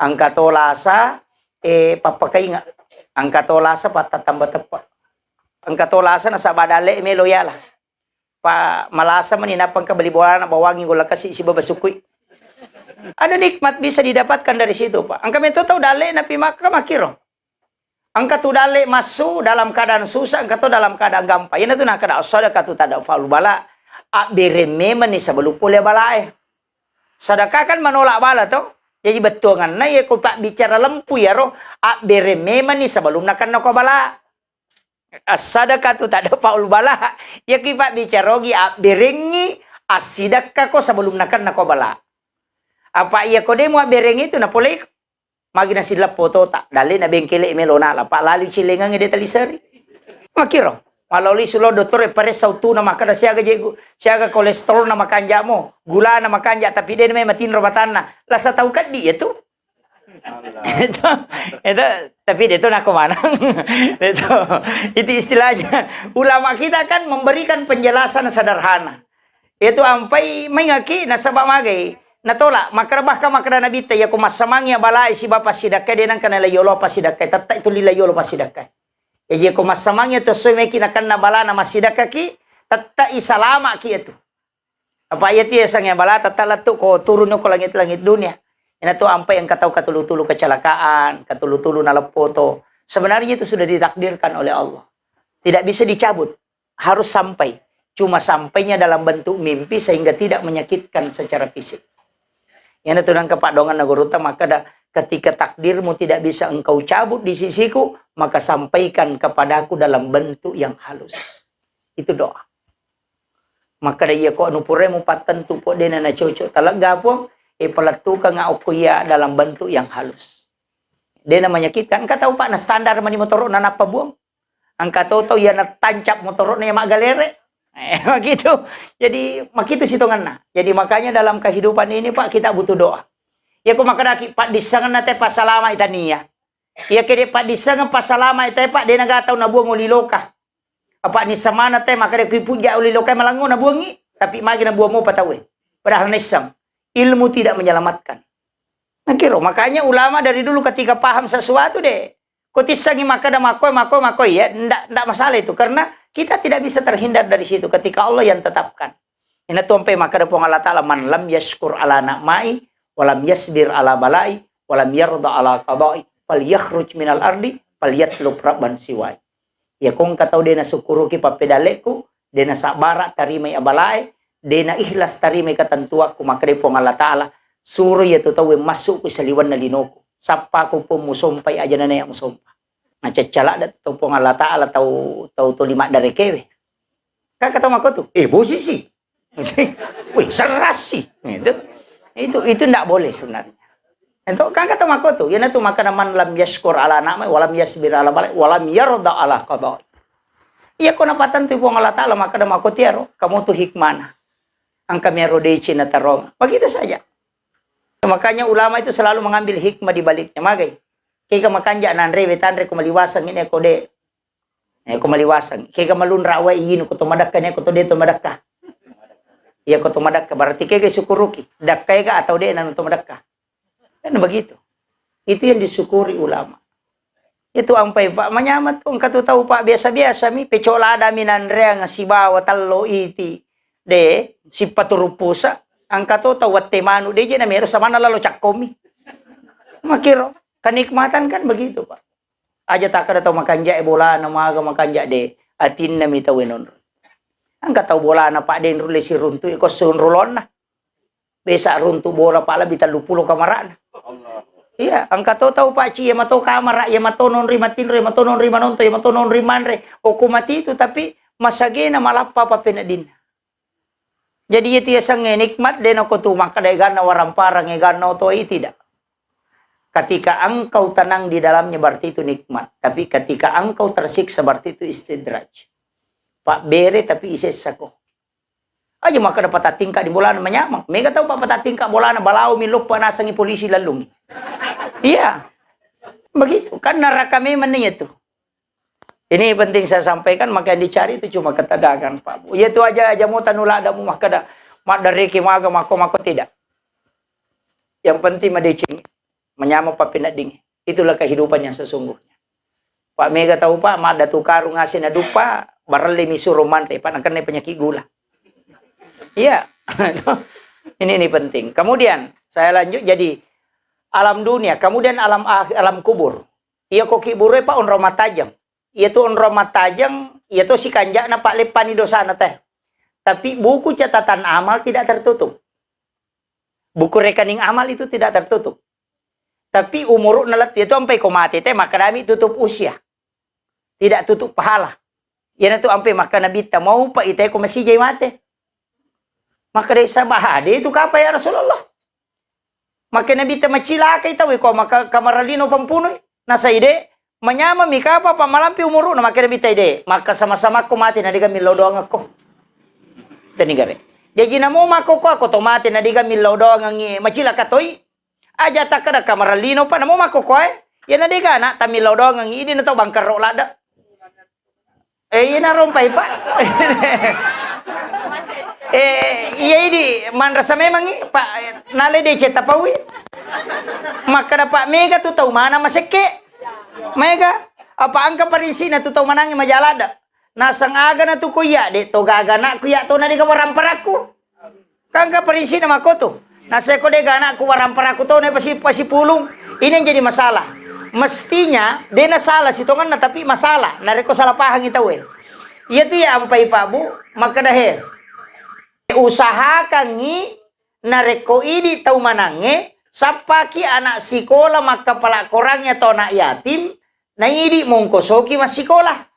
Angkatolasa papakai nga. Ang katolasa patatamba tepat. Ang katolasa nasa badale meloyala. Pa malasa maninapang kabalibuan na bawangin gula kasi si babasukoy. Ada nikmat bisa didapatkan dari situ, Pak. Ang kami tahu dale na pimaka makiro. Ang katu dale masu dalam keadaan susah, ang katu dalam keadaan gampang. Yan itu nak kada usada katu tada falu bala. A bereme mani sa balupule balae. Sedekah kan menolak bala to. Jadi betungan na ya ko Pak bicara lempu ya roh a bereme mani sebelum nakan nako bala. Asadaka tu tak ada paul bala. Ya ki Pak bicara gi a berengi asidaka ko sebelum nakan nako bala. Apa iya ko demo a berengi tu na polek magi na sila foto tak dali na bengkele melona la Pak lalu cilengang ide talisari. Makiro maloli sulo dokter pare sautu na makada siaga kolesterol na makanja mo, gula na makanja tapi dia may matin robatan na. Lasa tahu kan dia tu. itu tapi dia tu nak kemana? itu istilahnya. Ulama kita kan memberikan penjelasan sederhana. Itu ampai mengaki nasabak magai. Natola makrabah ka makra nabi ya ko masamangya bala si bapa sidakai dia nang kanala yolo pasidakai tatta itu lila yolo pasidakai. Jadi ko masamangya to sume kinakan na bala na masidaka ki tatta isalama ki itu. Apa ayat ya sang ya bala tatta latu ko turun ko langit-langit dunia. Ina to ampai yang katau katulu-tulu kecelakaan, katulu-tulu na lepoto. Sebenarnya itu sudah ditakdirkan oleh Allah. Tidak bisa dicabut, harus sampai. Cuma sampainya dalam bentuk mimpi sehingga tidak menyakitkan secara fisik. Yang itu nang kepadongan naguruta maka ketika takdirmu tidak bisa engkau cabut di sisiku, maka sampaikan kepadaku dalam bentuk yang halus. Itu doa. Maka dia ko anupuremu patentu po dena na cocok talaga po, palatuka nga okuya dalam bentuk yang halus. Dia menyakitkan. Engkau tahu Pak, na standar mani motor na napabuang. Engkau tahu ya na tancap motor na magalere. Begitu. Jadi makitu situngan na. Jadi makanya dalam kehidupan ini Pak kita butuh doa. Ya ko makadaki Pak disangan na te pasalama itania. Ya kede Pak disangan pasalama ite Pak de nagataw na buang uliloka. Apa ni samana te makade ko puja uliloka malango na buangi tapi magi na buang mo patawe. Padahal nisam ilmu tidak menyelamatkan. Nakiro makanya ulama dari dulu ketika paham sesuatu deh. Ko tisangi makada makoy ya ndak masalah itu karena kita tidak bisa terhindar dari situ ketika Allah yang tetapkan. Ina tumpai makada pong Allah Ta'ala man lam yashkur ala na'mai walam yasbir ala balai walam yarda ala qada'i falyakhruj minal ardi falyatlub rabban siwai. Ya kung kataw de na sukuruki papedaleku, de na sabara tarimay abalae, de na ihlas tarimay katantua kumakre po ng Allah Ta'ala, suro ya tutaw masuk ko sa liwan na linoko. Sapa ko po musumpay aja na naya musumpa. Macacala dat to po ng Allah Ta'ala tau lima dari kewe. Kakataw ako to, bosisi. Wih, serasi. Itu ndak boleh sebenarnya. Ento kakataw ako to, yan itu maka naman lam yashkur ala namay, walam yasbir ala balay, walam yarda ala qada'i. Iya ko napatan to po ng Allah Ta'ala, maka naman ako tiaro, kamu to hikmana. Ang kami rodeci na tarong. Begitu saja. Makanya ulama itu selalu mengambil hikmah di baliknya. Magay. Kaya makanja nanre wetanre kumaliwasang ini ako de. Kumaliwasang. Kaya malun rawa iyin ko tumadak ka niya ko to de tumadak ka. Iya ko tumadak ka. Berarti kaya sukuruki. Dak kaya ka atau de nan tumadak ka. Kan begitu. Itu yang disyukuri ulama. Itu ang pay pak manyamat kung katutaw pa biasa-biasa mi pecolada minanre nga sibawa tallo iti de si paturupusa ang katutaw watemanu de na meron sa mana lalo cakkomi. Makiro kanikmatan kan begitu pak. Aja tak ada tau makanja bola na maga makanja de atin na mitawinon. Ang kataw bola na pa den rule si runtu iko sunrulon na. Besa runtu bola pala bitalupulo kamarana. Iya, ang katotaw pa chi mato kamara ya matonon rimatinre matonon rimanonto ya matonon rimanre o kumati itu tapi masage na malappa pa pinadin. Jadi itu ya sang nikmat den ako tumak kadaigan na waramparang egan na to tidak. Ketika engkau tenang di dalamnya berarti itu nikmat, tapi ketika engkau tersiksa berarti itu istidraj. Pak bere tapi ises sako. Aja maka dapat tingkah di bola menyamang. Mega tahu pak tingkah bola balau milup panasangi polisi lalung. Iya, begitu kan neraka memang itu. Ini penting saya sampaikan, maka yang dicari itu cuma ketadakan Pak Bu. Itu aja mau tanula ada mu makada mak dari kimaga mako tidak. Yang penting madecing menyama papinat ding. Itulah kehidupan yang sesungguhnya. Pak Mega tahu Pak, mak ada tukar ngasih na dupa barale misuruh mantai Pak nangkan penyakit gula. Iya. ini penting. Kemudian saya lanjut jadi alam dunia, kemudian alam kubur. Iya kok kibure Pak on rumah tajam. Iya tuh on rumah tajam, iya tuh si kanjak na Pak lepani dosa na teh. Tapi buku catatan amal tidak tertutup. Buku rekening amal itu tidak tertutup. Tapi umur nalat itu sampai komati teh maka kami tutup usia. Tidak tutup pahala. Iya tuh sampai maka nabi ta mau Pak ite ko masih jay mate. Maka dari sabahade itu kapa ya Rasulullah. Maka nabi ta macila kay tawi ko maka kamaralino pampunoy nasa ide menyama mika apa malampi umuru na maka nabi ta ide maka sama-sama ko mati na diga milodoang ako. Tanigare. Jadi namo mako ko ako to mati na diga milodoang ang macila katoy. Aja ta kada kamaralino pa namo mako ko yan na diga na ta milodoang ang idi na to bangkaro lada. Yan na rompay pa. Iya ini manrasa memang Pak nale de ceta pawi. Maka dapat Mega tu tahu mana maseke. Mega apa angka parisi na tu tahu manangi majalada. Nasang aga na tu kuya de to gaga na kuya to na di ka waramparaku. Kangka parisi na makoto. Nasa ko de gana ku waramparaku to na pasi pulung. Ini yang jadi masalah. Mestinya de na salah sitongan na tapi masalah. Nareko salah pahang itaw Iya tu ya ampai Pak Bu maka dahil usahakan ni nareko ini tahu manange sapaki anak sekolah maka pala korangnya to anak yatim na idi mongkosoki mas sekolah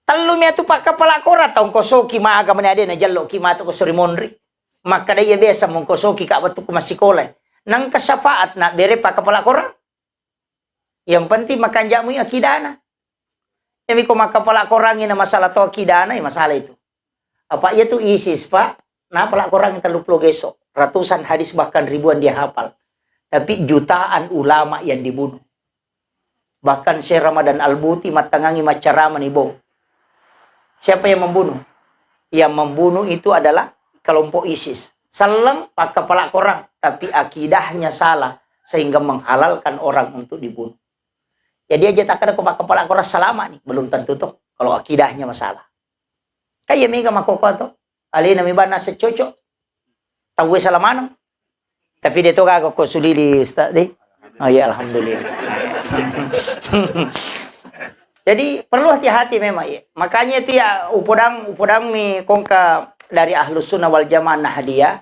talumnya tu pak kepala kora tong kosoki maaga manade na jallo ki mato ko surimonri maka dia biasa mongkosoki ka batu ko mas sekolah nang kasafaat na bere pak kepala kora yang penting makanjamu akidana Emi ko makapala korangin na masalah to akidana masalah itu apa itu ISIS Pak? Nah pala korang yang terlalu gesok. Ratusan hadis bahkan ribuan dia hafal. Tapi jutaan ulama yang dibunuh. Bahkan Syekh Ramadan Al-Buti matangangi macaraman ibu. Siapa yang membunuh? Yang membunuh itu adalah kelompok ISIS. Salang pak kepala korang. Tapi akidahnya salah. Sehingga menghalalkan orang untuk dibunuh. Jadi aja tak ada kepala korang selama nih. Belum tentu tuh. Kalau akidahnya masalah. Kaya mega makoko to. Ali na miba na sa chocho. Tawwe sa lamano. Tapi dito ka ko sulili sta di. Oh ya, alhamdulillah. Jadi perlu hati-hati memang ya. Makanya itu ya upodang mi kongka dari Ahlus Sunnah wal Jamaah Nahdiyah,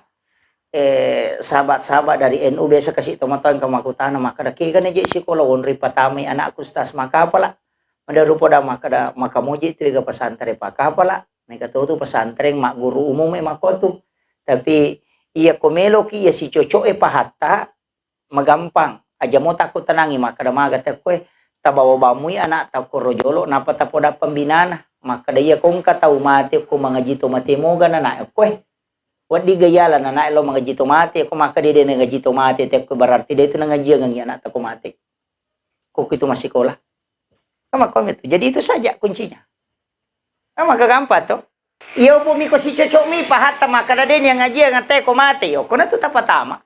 sahabat-sahabat dari NU biasa kasih teman-teman ke makutana maka daki kan aja sekolah wonri patami anakku stas maka apalah mendaru poda maka moji itu juga pesantren maka apalah mereka tahu tuh pesantren mak guru umum memang tuh tapi iya komelo ki ya si cocok pahata magampang aja mau takut tenangi maka maga takue tabawa bamui anak takut rojolo napa tapoda pembinaan maka dia kongka tahu mati ko mangaji to mati mo gana na kue wadi gayala na nailo mga jito mati ako maka dia nga jito mati te ko berarti dia itu ngaji ang anak tako mati kok itu masih sekolah sama kami itu jadi itu saja kuncinya maka gampang to iyo po mi ko si cocok mi pahata maka dia yang ngaji ang te ko mati yo kuna to tapatama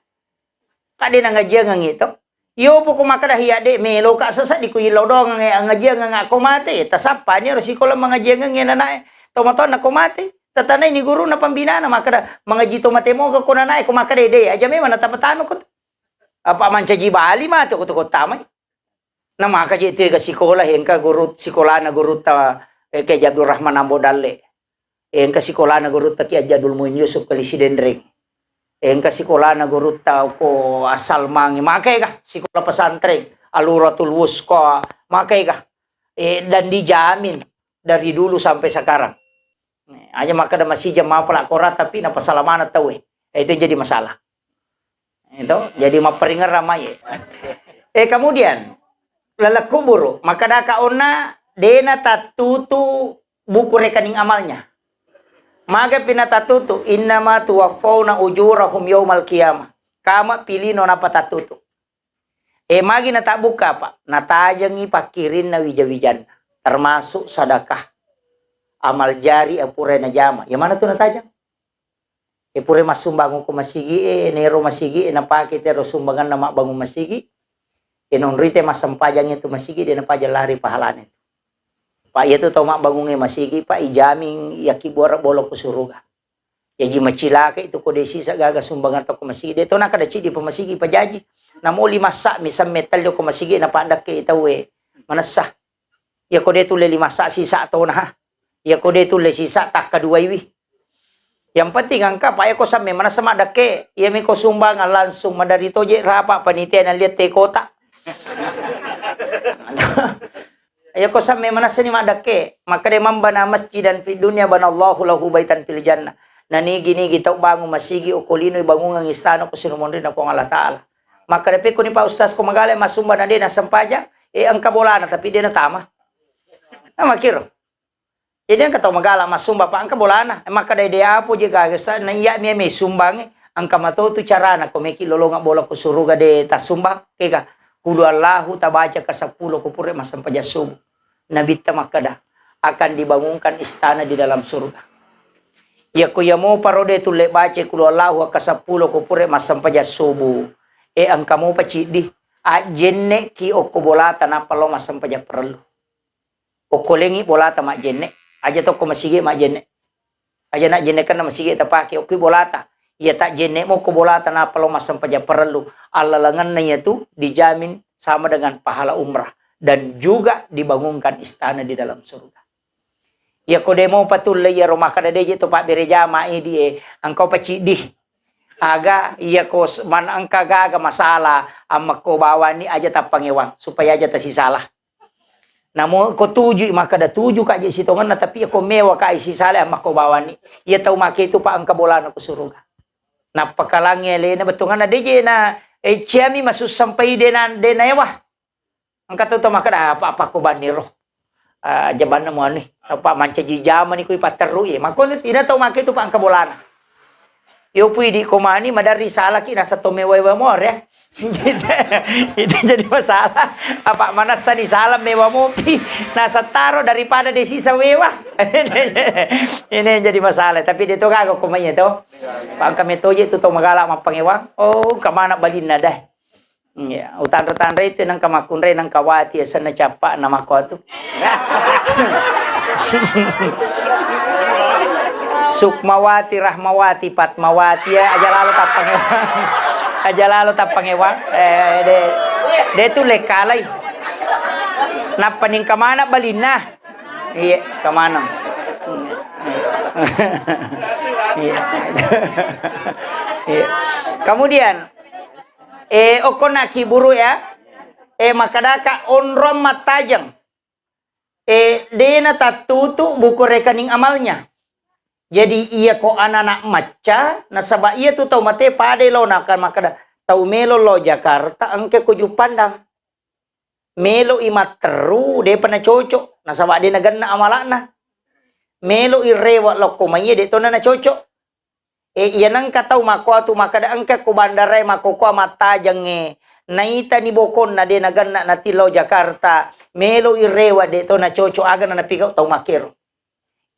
kade na ngaji ang ito iyo po ko maka hiya de melo ka sa di ko ilaw dong ang ngaji ang ako mati tasapa ni resiko lang mga ngaji ang na tomaton na ko mati tatanay ni guru na pambina na maka mga jito matemo ko na nae kumaka dede aja me mana tapatano ko apa man caji bali ma to ko tamay na maka jito ka sikola hen ka guru sikola na guru ta kay Abdul Rahman Ambo Dalle hen ka sikola na guru ta ki Jadul Muin Yusuf Kalisi Dendring hen ka sikola na guru ta ko asal mangi makai ka sikola pesantren Aluratul Wusqa makai ka dan dijamin dari dulu sampai sekarang aja maka ada masih jam apa korat tapi napa salamana tahu itu jadi masalah itu jadi maperingar ramai kemudian lalaku buru maka dah kauna dena tatutu buku rekening amalnya maka pina tatutu innama tuwaffawna ujurahum yaumal qiyamah kama pilino napa tatutu magi na tak buka pak natajangi pakirin na wijawijan termasuk sedekah amal jari apure na jama yang mana tuh natajam apure mas sumbangun ko masigi nero masigi na pake tero sumbangan nama bangun masigi non rite mas sampajang itu masigi dia napaja lari pahalane pak itu tau mak bangunnya masigi pak ijaming yaki bora bolok ke surga ya ji macilaka itu ko desi sa gaga sumbangan to ko masigi dia to nakada ci di pamasigi pajaji namo lima sak misam metal yo ko masigi na pandak ke itawe manasah ya ko de tu le lima sak sisa to na ya kode itu lesisa tak kedua iwi. Yang penting angka pak eko sampai mana sama dake ya miko sumbangan langsung madari toje rapa panitia na lihat te kota. Ya ko sampai mana seni madake maka de mambana masjidan fi dunya banallahu lahu baitan fil jannah. Nani gini kita bangun masigi okolino bangun ang istana ko sinumondri na ko Allah taala. Maka de ko ni pa ustaz ko magale masumba na de na sampaja angka bola na tapi de na tama. Makiro. Jadi ang kataw magala masumba pa ang kabolana. Maka day apo jika gasa na iya mi sumbang ang kamatuto charana ko may kilolo nga bola ko suruga de tasumba kaya hulu Allahu tabaca ka 10 kupure masampaja subuh. Nabita makada akan dibangunkan istana di dalam surga. Ya kuya mo parode tule baca hulu Allahu ka 10 kupure masampaja subuh. Ang kamu pacidi jenne ki okobolata na palo masampaja perlu. Okolengi bolata mak jenne aja to ko masigi ma jenne aja nak jenne kan masigi tapake oki bolata ya tak jenne mo ko bolata na palo masam paja perlu alalangan na itu dijamin sama dengan pahala umrah dan juga dibangunkan istana di dalam surga ya ko demo patul ya rumah kada deje to pak bereja ma di angkau paci di aga iya ko man angka gaga masalah amma ko bawani aja tapangewang supaya aja tasi salah. Namun ko tuju maka da tuju ka si tongan na tapi ko mewa ka isi sala mako bawani iya tau make itu pa ang kabolan ko suruga napakalangi le na betungan na deje na chiami masus sampai de na yawa ang katuto maka da apa ko baniro jaban na mo ani apa manca ji jaman ko ipateru mako ina tau make itu pa ang kabolan yo pwede ko mani madari sala ki nasa tomewa mo ya. Itu jadi masalah apa mana sani salam mewah mopi nasa taro daripada di sisa wewa ini jadi masalah tapi dia tu kagak kumanya tu pang kami toje tu to magala mapangewang oh kamana balin na dah ya utan itu nang kamakunre nang kawati sana capa nama ko tu Sukmawati Rahmawati Patmawati ya aja lalu tapangewang aja lalu tapang ewang de tu lekalay napaning kamana balina iya kamana iya. Iya. Kemudian okona kiburu ya makadaka onrom matajang dena tatutu buku rekening amalnya. Jadi iya ko anak maca nasaba iya tu tau mate pade lo nakan makada tau melo lo Jakarta angke kuju pandang melo imat teru de pana cocok nasaba de naganna amalana melo irewa lo ko maiye de tona na cocok iya nang katau mako atu makada angke ko bandara mako ko matajang naita ni bokon na de naganna na tilo Jakarta melo irewa de tona cocok aga na napikaw tau makero.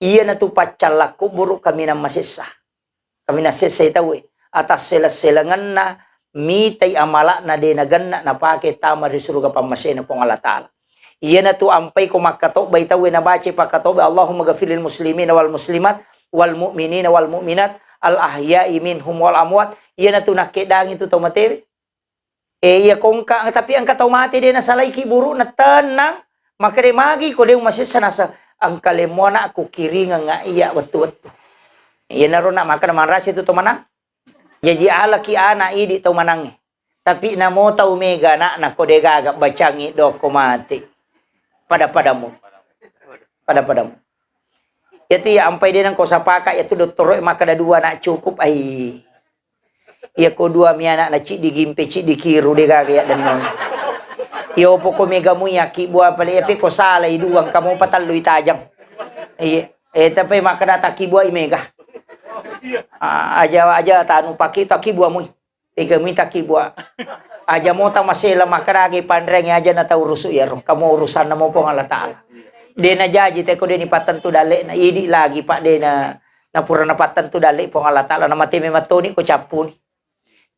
Iya na tu pacalaku buruk kami na masisa. Kami na sisay tawi. Atas sela-selangan na mitay amala na dinagan na pake tama di suruga pamasya na pong alatala. Iya na tu ampay kumakato bay tawi na baci pakato bay Allahumma gafilil muslimin wal muslimat wal mu'minin wal mu'minat al ahya'i minhum wal amwat. Iya na tu nakidangin tu taumatiri. Iya kong ka tapi ang katumati din na salay kiburu na tenang maka magi ko din masisa nasa ang kalemona aku kiringa nga iya watu-watu. Iya naro na maka naman rasi itu manang. Jadi ala ki ana idi to manang. Tapi namo ta umega na kodega agak bacangi do komati. Pada-padamu. Pada-padamu. Itu ya ampai din ang kosapaka itu doktor maka da dua na cukup ai. Iya ko dua mi anak na ci digimpe ci dikiru de gaga dan nang. Iyo po ko mega mo yaki buwa pala epi ko sala iduang kamu pataloy tajam. Tapi makadata kibua imega. Aja tanu pakita kibua mo. Tiga minta kibua. Aja mo ta masela makaragi pandreng aja na taurusu yaro. Kamu urusan na mo po alata. De na jaji te ko de ni patantu dale na idi lagi pak de na pura na patantu dale po alata na matime matoni ko chapuni.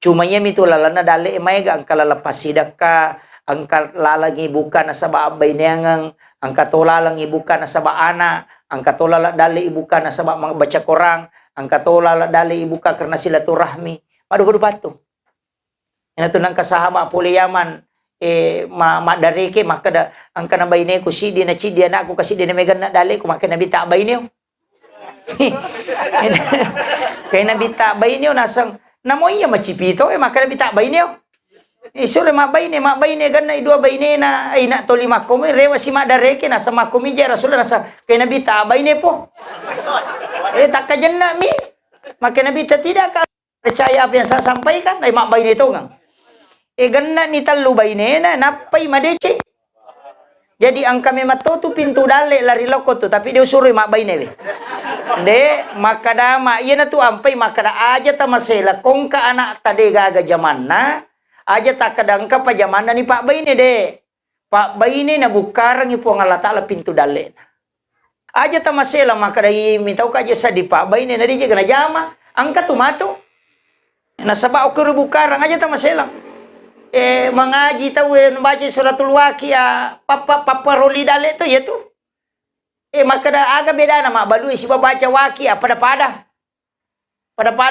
Cuma iya mitulala na dale mega ang kalalapas sidaka angkat lalangi bukan nasaba abay niyangang angkat tolalang ibukan nasaba ana angkat tolala dali ibukan nasaba mga baca korang angkat tolala dali ibuka karena silaturahmi madu batu ina tu nang kasahaba puliyaman madareke maka da angka na bayne ko si di na chidi na ako kasi di na megan na dali ko maka nabita bayne kay nabita bayne nasang namoy ya machipito maka nabita bayne sure mabayne ganna idua bayne na ay na to lima komi rewa si madareke na sama komi jara sula nasa kay nabita bayne po takajan na mi maka nabita tidak ka percaya apa yang saya sampaikan ay mabayne to nga ganna ni talu bayne na napay madece jadi ang kami matutu pintu dale lari loko to tapi dia suruh mabayne be de makadama iya na tu ampay makada aja ta masela kong ka anak tade gaga jaman na aja tak kadangka pajamana ni Pak Bayi ni de. Pak Bayi ni na bukarang ipo ang Allah Ta'ala pintu dalen. Aja tamasela maka dari minta ka aja sa di Pak Bayi ni na di jaga na jama. Angka tumato. Nasaba ko bukarang aja tamasela. Mengaji tahu baca suratul waqiah papa roli dale tu ya tu. Maka da aga beda nama balu si baca waqiah pada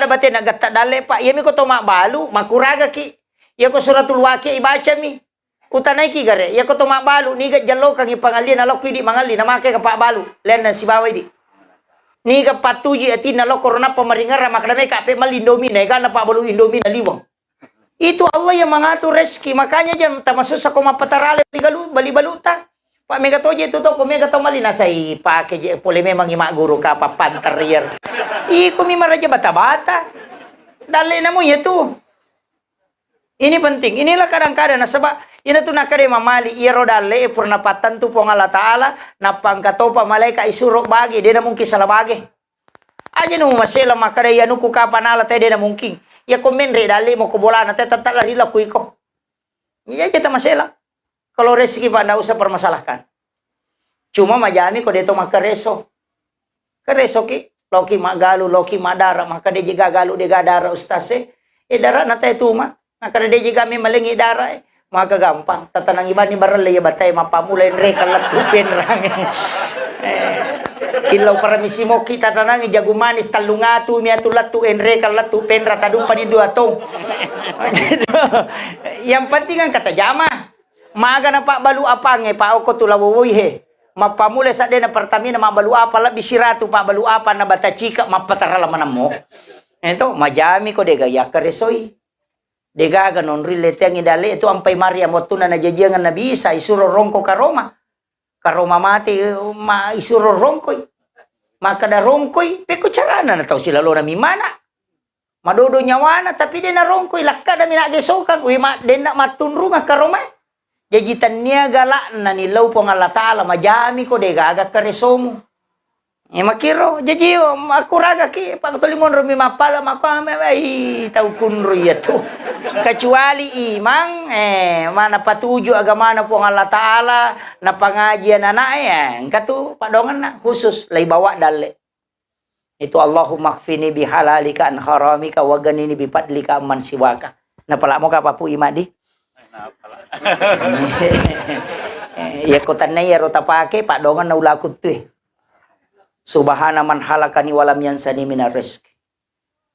bate nagata dale Pak. Iya mi ko to mak balu makuraga ki. Ya ko suratul waqiah ibaca mi. Utanay ki gare. Ya ko to mabalu ni ga jallo kang ipangalin alok pidi mangali na make ka pa balu. Len na si baway di. Ni ga patuji atin na korona pamaringar makadame ka pe malindomi na ga na pa balu indomi na liwang. Itu Allah yang mengatur rezeki. Makanya jangan termasuk sa kumapatarale bali-baluta. Pak mega toje itu to ko mega to malina sai pake je pole memang ima guru ka pa panterier. Iko mi maraja bata-bata. Dale na mo itu. Ini penting. Inilah kadang-kadang na sebab ina tu nakade mamali iro dale purnapatan tu pong Allah Ta'ala napangkatopa malaika isuro bagi dia na mungkin salah bagi. Aja nu masela makade ya nuku kapan ala te dia na mungkin. Ya komen re dale mo ko bola na te tatak lari la kuiko. Iya kita masela. Kalau rezeki pak ndak usah permasalahkan. Cuma majami ko deto makareso. Kareso ki loki magalu loki madara maka dia juga galu dia gadara ustase. Dara na te tuma. Maka dia juga mi malingi dara maka gampang tatanang iban ni baral ya batay mapamulain re kalat tupin rang Ilaw paramisimo kita tanang jago manis talungatu miatu latu enre kalatu penra tadung panidu atong. Yang penting kan kata jama. Maga na pak balu apa nge pa ako tulawuy he. Mapamula sa din na pertamina mabalu apa la bisiratu pa balu apa na batachika mapatarala manamo. Ito majami ko dega yakaresoy. Dega ganon relate ang idali ito ang pay Maria mo tuna na jajiangan na bisa isuro rongko ka Roma. Karoma mati isuro rongkoy. Makada rongkoy peko carana na tao sila lo na mimana. Madodo nyawana tapi din na rongkoy lakka na minagesokang uy din na matunro nga karoma. Jajitan niya gala na nilaw po nga latala majami ko dega agak karesomo. Makiro jadi makuraga ki pagtulimon rumi mapala makame ay tau kunro yato kecuali imang mana patuju agama na po ng Allah Ta'ala na pangajian na katu padongan na khusus lay bawa dali itu Allahumma kfini bihalalika an haramika wa ganini bifadlika amman siwaka na pala mo ka papu imadi ya kotan na yaro tapake padongan na ulakot tu Subhana man halakani walam yansani minar rizki.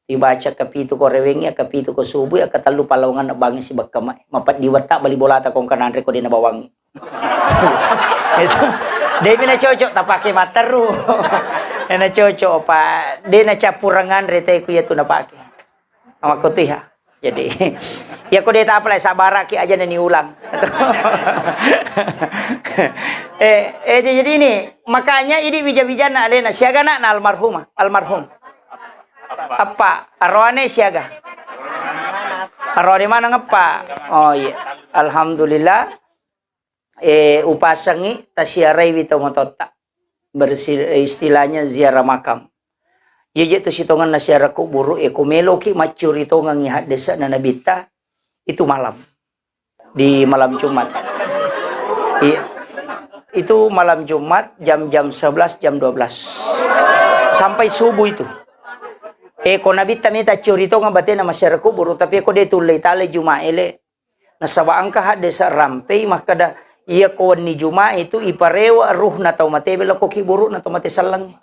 Dibaca kapito ko rewengnya, kapito ko subuh, katalu palawangan na bangi si bagkamay. Mapat diwata bali bolata kong kananre ko din nabawangi. Itu, demi na cocok tapake mataru. Na cocok pa, de na capurangan rete ko yato napake. Ang makotiha. Jadi, ya ko deta apa sabaraki aja na niulang. Jadi ini makanya ini bija-bijana alena siaga na almarhum. Apa? Arwane siaga. Arwane mana ngapa? Oh iya. Alhamdulillah. Upasangi tasiarai wito motota. Istilahnya ziarah makam. Iya tu sitongan na siara kuburu kumelo ki macurito nga ngihat desa na nabita itu malam di malam Jumat. Itu malam Jumat jam 11 jam 12 sampai subuh itu. Ko nabita mita curito nga bate na masyara kuburu tapi ko de tulay tale Juma ele nasawaan ka desa rampey makada iya ko ni Juma itu iparewa ruh na tau mate bela ko kiburu na tau mate salang.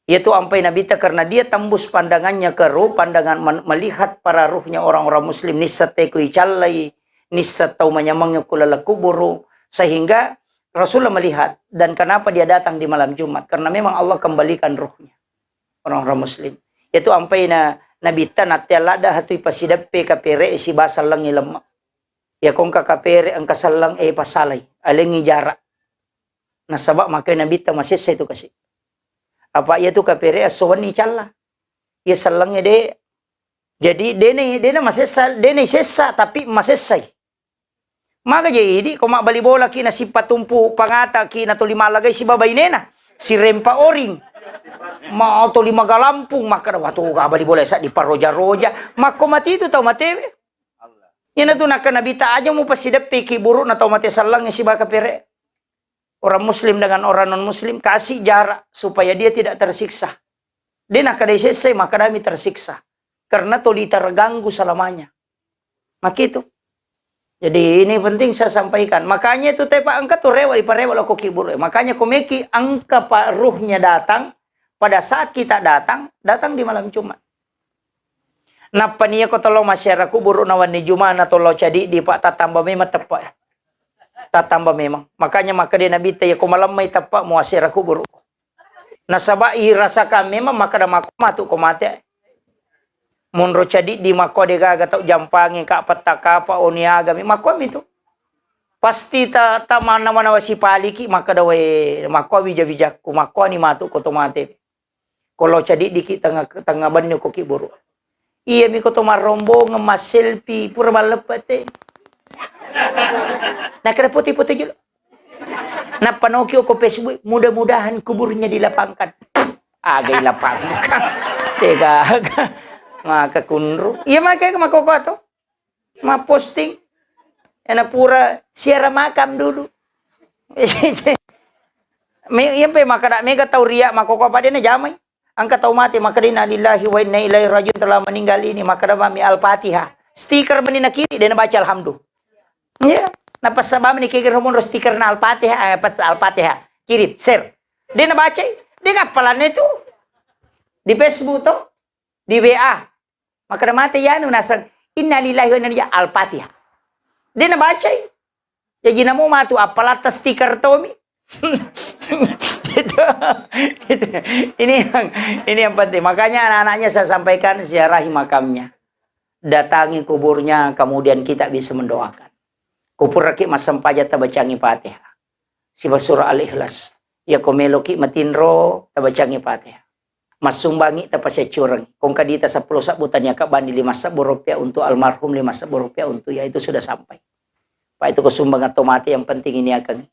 Yaitu ampai nabita karena dia tembus pandangannya ke ruh, pandangan melihat para ruhnya orang-orang muslim nisate kuicallai, nisatau menyamangnya kulala kuburu, sehingga Rasulullah melihat. Dan kenapa dia datang di malam Jumat? Karena memang Allah kembalikan ruhnya orang-orang muslim. Yaitu ampai na nabita natialada hatui pasidape kapere si basalang ilama. Ya kong kapere ang kasalang pasalay, alengi jarak. Nasabak makai nabita masih itu kasih. Apa ia tu kapere asowan ni calla ia salangnya de jadi dene masih dene sesa tapi masih sai maka jadi ko bali bola ki na si patumpu pangata ki na to lima lagay si babay nena si rempa oring ma to lima galampung maka wato ga bali bola sa di paroja-roja mako mati itu tau mate ina tu nakanabita aja mo pasidapi ki buru na tau mate salangnya si baka pere. Orang muslim dengan orang non-muslim kasih jarak supaya dia tidak tersiksa. Dia nak kadai selesai maka kami tersiksa. Karena toli terganggu selamanya. Maka itu. Jadi ini penting saya sampaikan. Makanya itu tepa angka tuh rewa di parewa lo kibur. Makanya komeki angka pak ruhnya datang pada saat kita datang di malam Jumat. Napa niya ko tolo masyarakat kubur nawan ni Jumat na tolo jadi di pak tatamba memang tepat. Tatamba memang. Makanya maka dia Nabi ya kumalam may tapak muasira kubur. Nasabai rasakan memang maka da makumatu kumate. Munro cadi di mako de gaga tau jampangi ka pataka pa oniaga mi makom itu. Pasti ta mana wasi paliki maka da we mako bija-bija ku mako ni matu ko tomate. Kalau cadi di tengah banyu ko kiburu. Iya mi ko to marombo ngemas selfie pura malepate. Nah kena putih-putih juga. Nah Pinocchio ko Facebook, mudah-mudahan kuburnya dilapangkan. Agay lapangkan. Tega. Maka kunro. Iya makanya makoko to. Ma-posting. Yana pura siara makam dulu. Yan pa makada mega tau riya makoko pa din na jamay. Ang katau mati makadina lillahi wa inna ilaihi rajiun telah meninggal ini makada mami al-Fatihah. Stiker bani na kiri din na baca alhamdulillah. Ya, napas sabam ni kikir humon stiker na Al-Fatihah, Al-Fatihah. kirim, share. Dia na baca, dia ngapalan itu di Facebook tuh, di WA. Maka na mati yan, nasang, innalillahi wa inna ilaihi al-Fatihah. Dia na baca. Ya gina mo matu apalat stiker Tommy. itu, itu, ini yang penting. Makanya anak-anaknya saya sampaikan ziarahi makamnya. Datangi kuburnya, kemudian kita bisa mendoakan. Kupur rakit masam pajat tabacangi Fatihah. Siba surah Al-Ikhlas. Ya komeloki matinro tabacangi Fatihah. Masumbangi tapasya curang. Kung kadita 10 sabutan ya kabandi 5 rupiah untuk almarhum, 5 rupiah untuk ya itu sudah sampai. Pak itu kesumbang atau mati yang penting ini akan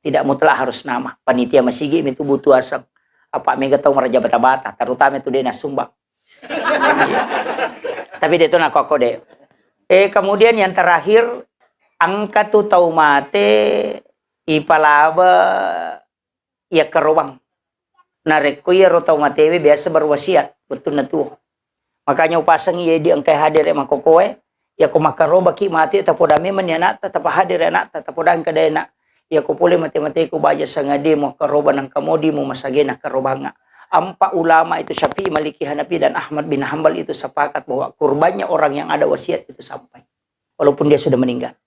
tidak mutlak harus nama. Panitia masigi itu butuh asal. Apa mega tahu meraja bata-bata, terutama itu dia sumbang. Tapi dia itu nak koko deh. Kemudian yang terakhir angka tu tahu mate ipalaba ya kerubang. Nareko ya ro tahu mate biasa berwasiat betul na tuh. Makanya upasang iya di angkai hadir emang kokoe. Ya ko makaroba ki mati tapodami man yana ta hadir anak ta tapodang kada na ya ko pule mati-mati ko baja sangadi mo karoba ng kamodi mo masage na karobanga. Ampa ulama itu Syafi'i, Maliki, Hanafi dan Ahmad bin Hambal itu sepakat bahwa kurbannya orang yang ada wasiat itu sampai walaupun dia sudah meninggal.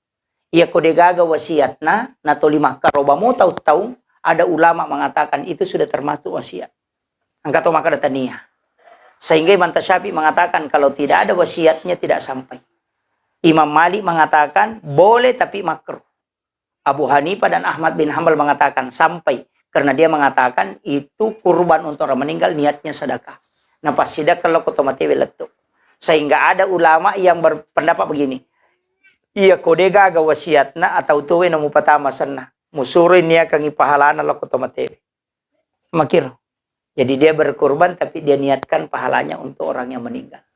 Ya ko degaga wasiat na to 5 karoba mo tahu ada ulama mengatakan itu sudah termasuk wasiat. Angka to maka datania. Sehingga Imam Syafi'i mengatakan kalau tidak ada wasiatnya tidak sampai. Imam Malik mengatakan boleh tapi makruh. Abu Hanifah dan Ahmad bin Hambal mengatakan sampai. Karena dia mengatakan itu kurban untuk orang meninggal niatnya sedekah. Nah pas sedekah kalau otomatis letuk. Sehingga ada ulama yang berpendapat begini. Iya kodega aga wasiatna atau tuwe namu patama sana. Musurin niya kang ipahalana lo otomatis. Makir. Jadi dia berkurban tapi dia niatkan pahalanya untuk orang yang meninggal.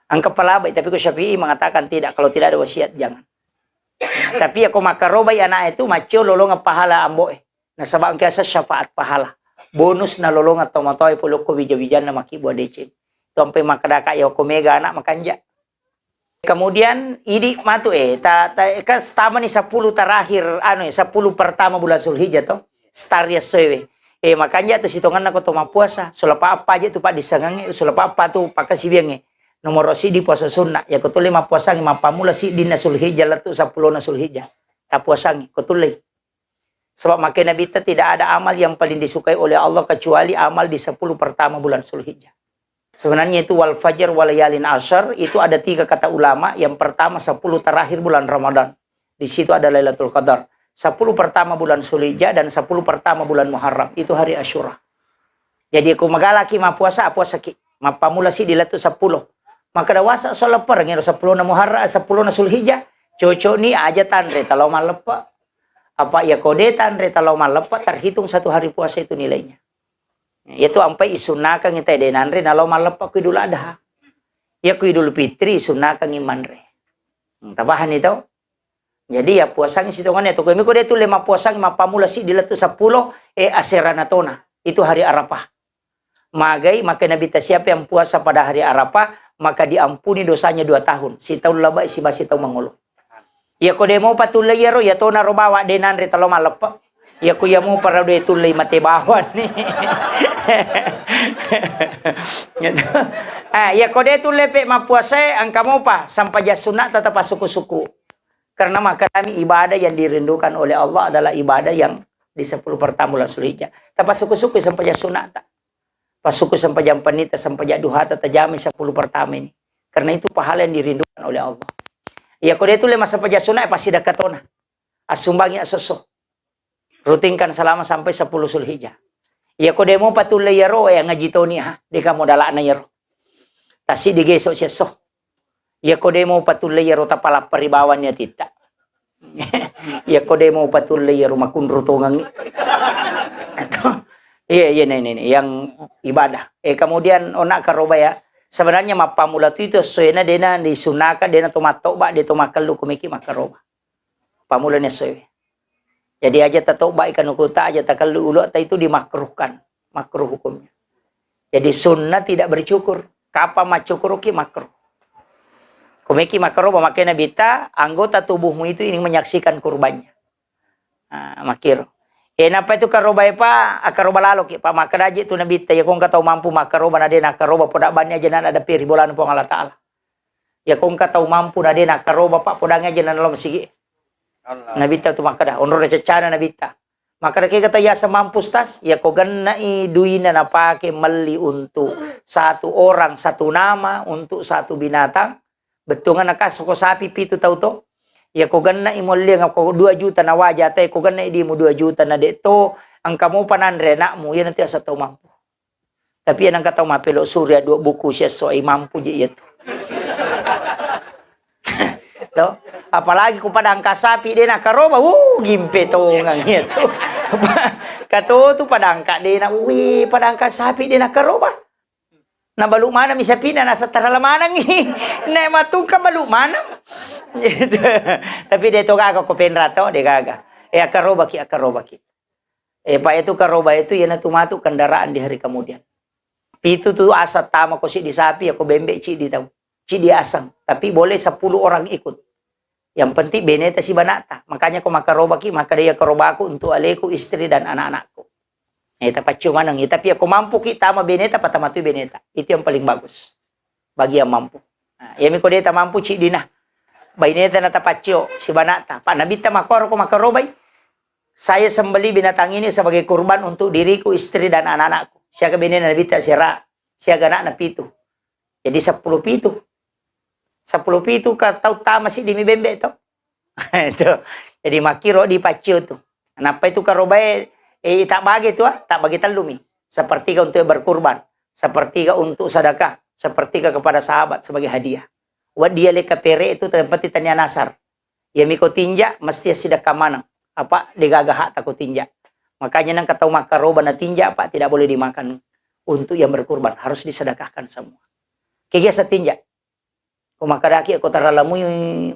Angka palabay, tapi ko Syafi'i mengatakan tidak. Kalau tidak ada wasiat, jangan. Tapi ako makarobay anak itu, macho lolong pahala ambo eh. Nasabang kaya sa syafaat pahala. Bonus na lolong at tomatoy pulok ko bijan na makibuwa decin. Tompe makadaka yaw kumega anak makanja. Kemudian, idi matu tama ni 10 terakhir, 10 pertama bulan Zulhijjah to. Starya sewe. Makanya to sitongan na ko tumapuasa. Sulapa apa aja tu pak disangangi, sulapa apa tu pakasibiang nomor di puasa sunnah ya kutuli mapuasangi mapamula si di Zulhijjah latu 10 na Zulhijjah tapuasangi kutuli sebab makin Nabi tidak ada amal yang paling disukai oleh Allah kecuali amal di 10 pertama bulan Zulhijjah. Sebenarnya itu wal fajr wal layalin ashar itu ada 3 kata ulama. Yang pertama 10 terakhir bulan Ramadan, di situ ada Lailatul Qadar. 10 pertama bulan Zulhijjah dan 10 pertama bulan Muharram itu hari Asyura. Jadi aku magalaki mapuasa ki mapamula si di latu 10. Maka dawasa so lepar ngero 10 na Muharram 10 na Zulhijjah cocok ni aja tanre talau malepa apa ya kode tanre talau malepa terhitung 1 hari puasa itu nilainya. Itu sampai isunaka ngita denanre nalau malepa ku Idul Adha. Ya ku Idul Fitri sunaka ngimanre. Tabahan itu. Jadi ya puasang situngan itu kami kode itu 5 puasang mapamula si di latu 10 aseranatona itu hari Arafah. Magai maka Nabi siapa yang puasa pada hari Arafah maka diampuni dosanya 2 tahun. Si tahun laba si basi tahun mangolo. Ya ko demo patulay yaro ya to na robawa denan re talo malapa. Ya ko ya mo para do itulay mate bawan ni. Ya ko de tulay pe mapuasa ang kamo pa sampai sunat tetap suku-suku. Karena maka kami ibadah yang dirindukan oleh Allah adalah ibadah yang di 10 pertama bulan Zulhijjah. Tapi suku-suku sampai sunat tak. Pasuku sampai jam panita sampai jam duha tajami 10 pertama ini. Karena itu pahala yang dirindukan oleh Allah. Ya kalau itu 5 sampai jam sunat pasti dekatona. Asumbangi asoso. Rutinkan selama sampai 10 Zulhijjah. Ya kalau demo patulay yaro yang ngajitoni ha. Di kamu dalak na yaro. Tasi digesok siya so. Ya kalau demo patulay yaro tapala paribawannya tidak. Ya kalau demo patulay yaro makunrutungang. Iya ini yang ibadah. Kemudian onak karoba ya. Sebenarnya mapamula itu soena dena di sunaka dena tomatoba de tomakal lu kumiki makaroba. Pamulanya soe. Jadi aja tatoba ikan ukuta aja takal ulu itu dimakruhkan. Makruh hukumnya. Jadi sunnah tidak bercukur. Kapa macukuruki makruh. Kumiki makaroba makanya bita anggota tubuhmu itu ingin menyaksikan kurbannya. Makir. Napa itu karobay pa, akaroba lalo ki pa makadaji tu nabita ya kung kataw mampu makaroba na din akaroba poda bannya janan ada piri bulan po Allah taala. Ya kung kataw mampu na din akaroba pa podangnya janan alam sige. Nabita tu makada onro na cacana nabita. Makada kaya kata ya semampu tas ya ko ganna iduin na napake mali untuk satu orang satu nama untuk satu binatang. Betungan nakasoko sapi pitu tau to. Ya ko ganna imolli nga ko 2 juta na waja tay ko ganna idi mo 2 juta na dito ang kamu panandre nakmu yan nanti asa tao mampu. Tapi yan ang kataw mapilo surya 2 buku siya so ay mampu di ito. To, apalagi ko padang kasapi din nakaroba, gimpe to ngang ito. Kato to padang ka din na uwi padang kasapi din nakaroba. Nabalu mana misapina nasa taralamanang na matung ka balu mana. Tapi dito gaga ko penrato de gaga. Akaroba ki. Pa itu karoba itu yan na tumato kendaraan di hari kemudian. Pitu tu asa tama ko si di sapi ako bembe ci di taw. Ci di asang. Tapi boleh 10 orang ikut. Yang penting beneta si banata. Makanya ko makaroba ki maka dia karoba aku untuk aleku istri dan anak-anakku. Tapi cuma nang tapi aku mampu kita sama beneta patama tu beneta. Itu yang paling bagus bagi yang mampu. Ya miko deta mampu cik dina. Beneta na tapacio si banata. Pak nabita makor ko makarobay. Saya sembeli binatang ini sebagai kurban untuk diriku, istri dan anak-anakku. Siya beneta nabita sira. Siya ganak na pitu. Jadi 10 pitu. 10 pitu katau tama si dimi bembe to. Itu. Jadi makiro di pacio tu. Kenapa itu karobay? Tak bagi tu, tak bagi telumi. Sepertiga untuk berkurban, sepertiga untuk sedekah, sepertiga kepada sahabat sebagai hadiah. Wad dia leka pere itu tempat tanya nasar. Ya miko tinja mesti sedekah mana? Apa digagah takut tinja. Makanya nang katau makaroba na tinja apa tidak boleh dimakan untuk yang berkurban, harus disedekahkan semua. Kaya sa tinja. Kung makadaki ako taralamoy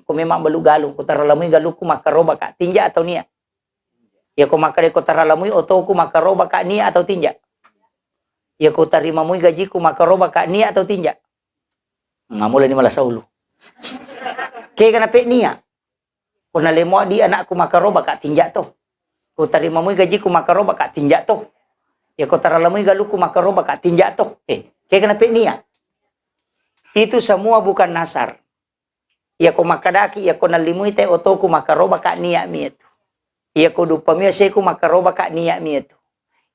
kung memang balu galong, kung taralamoy galuku makaroba ka tinja atau niya. Ya ko makare ko taralamoy oto ko makaroba ka niya atau tinja. Ya ko tarimamoy gaji ko makaroba ka niya atau tinja. Ngamula ni malas sa ulo. Kaya ka na pe niya. Kung nalimo di anak ko makaroba ka tinja to. Ko tarimamoy gaji ko makaroba ka tinja to. Ya ko taralamoy galu ko makaroba ka tinja to. Kaya ka na pe niya. Itu semua bukan nasar. Ya ko makadaki ya ko nalimoy te oto ko makaroba ka niya mi ito. Ia ko dupamia saya ko makaroba ka niya mi ito.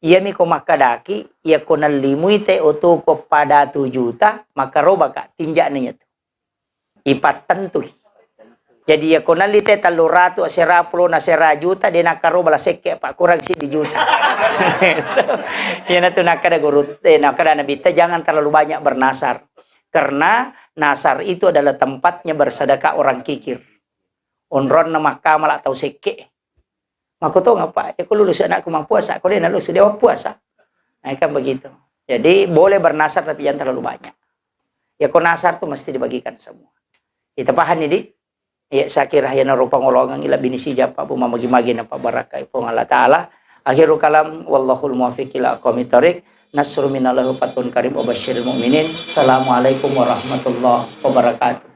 Ia mi ko makadaki, ia ko nalimui te oto ko pada 2 juta, makaroba ka tinja niya ito. Ipatantoy. Jadi ia ko nalite 300 aserapulo na sera juta, di nakaroba la seke pa kurang si di juta. Yan na ito nakada gurut, nakada nabita, jangan terlalu banyak bernasar. Karena nasar itu adalah tempatnya bersedekah orang kikir. Onron na makamal atau seke. Aku tahu ngapa, aku lulus anakku mau puasa, aku dia lulus dia puasa. Nah, kan begitu. Jadi boleh bernasar tapi jangan terlalu banyak. Ya kau nasar tuh mesti dibagikan semua. Kita paham ini. Ya saya kira ya narupa ngolongan ila binisi japa bu mamagi-magi na pabarakay po Allah taala. Akhirul kalam wallahul muwaffiq ila aqwamit thoriq. Nasru minallahu fatun karim wa basyiril mu'minin. Assalamualaikum warahmatullahi wabarakatuh.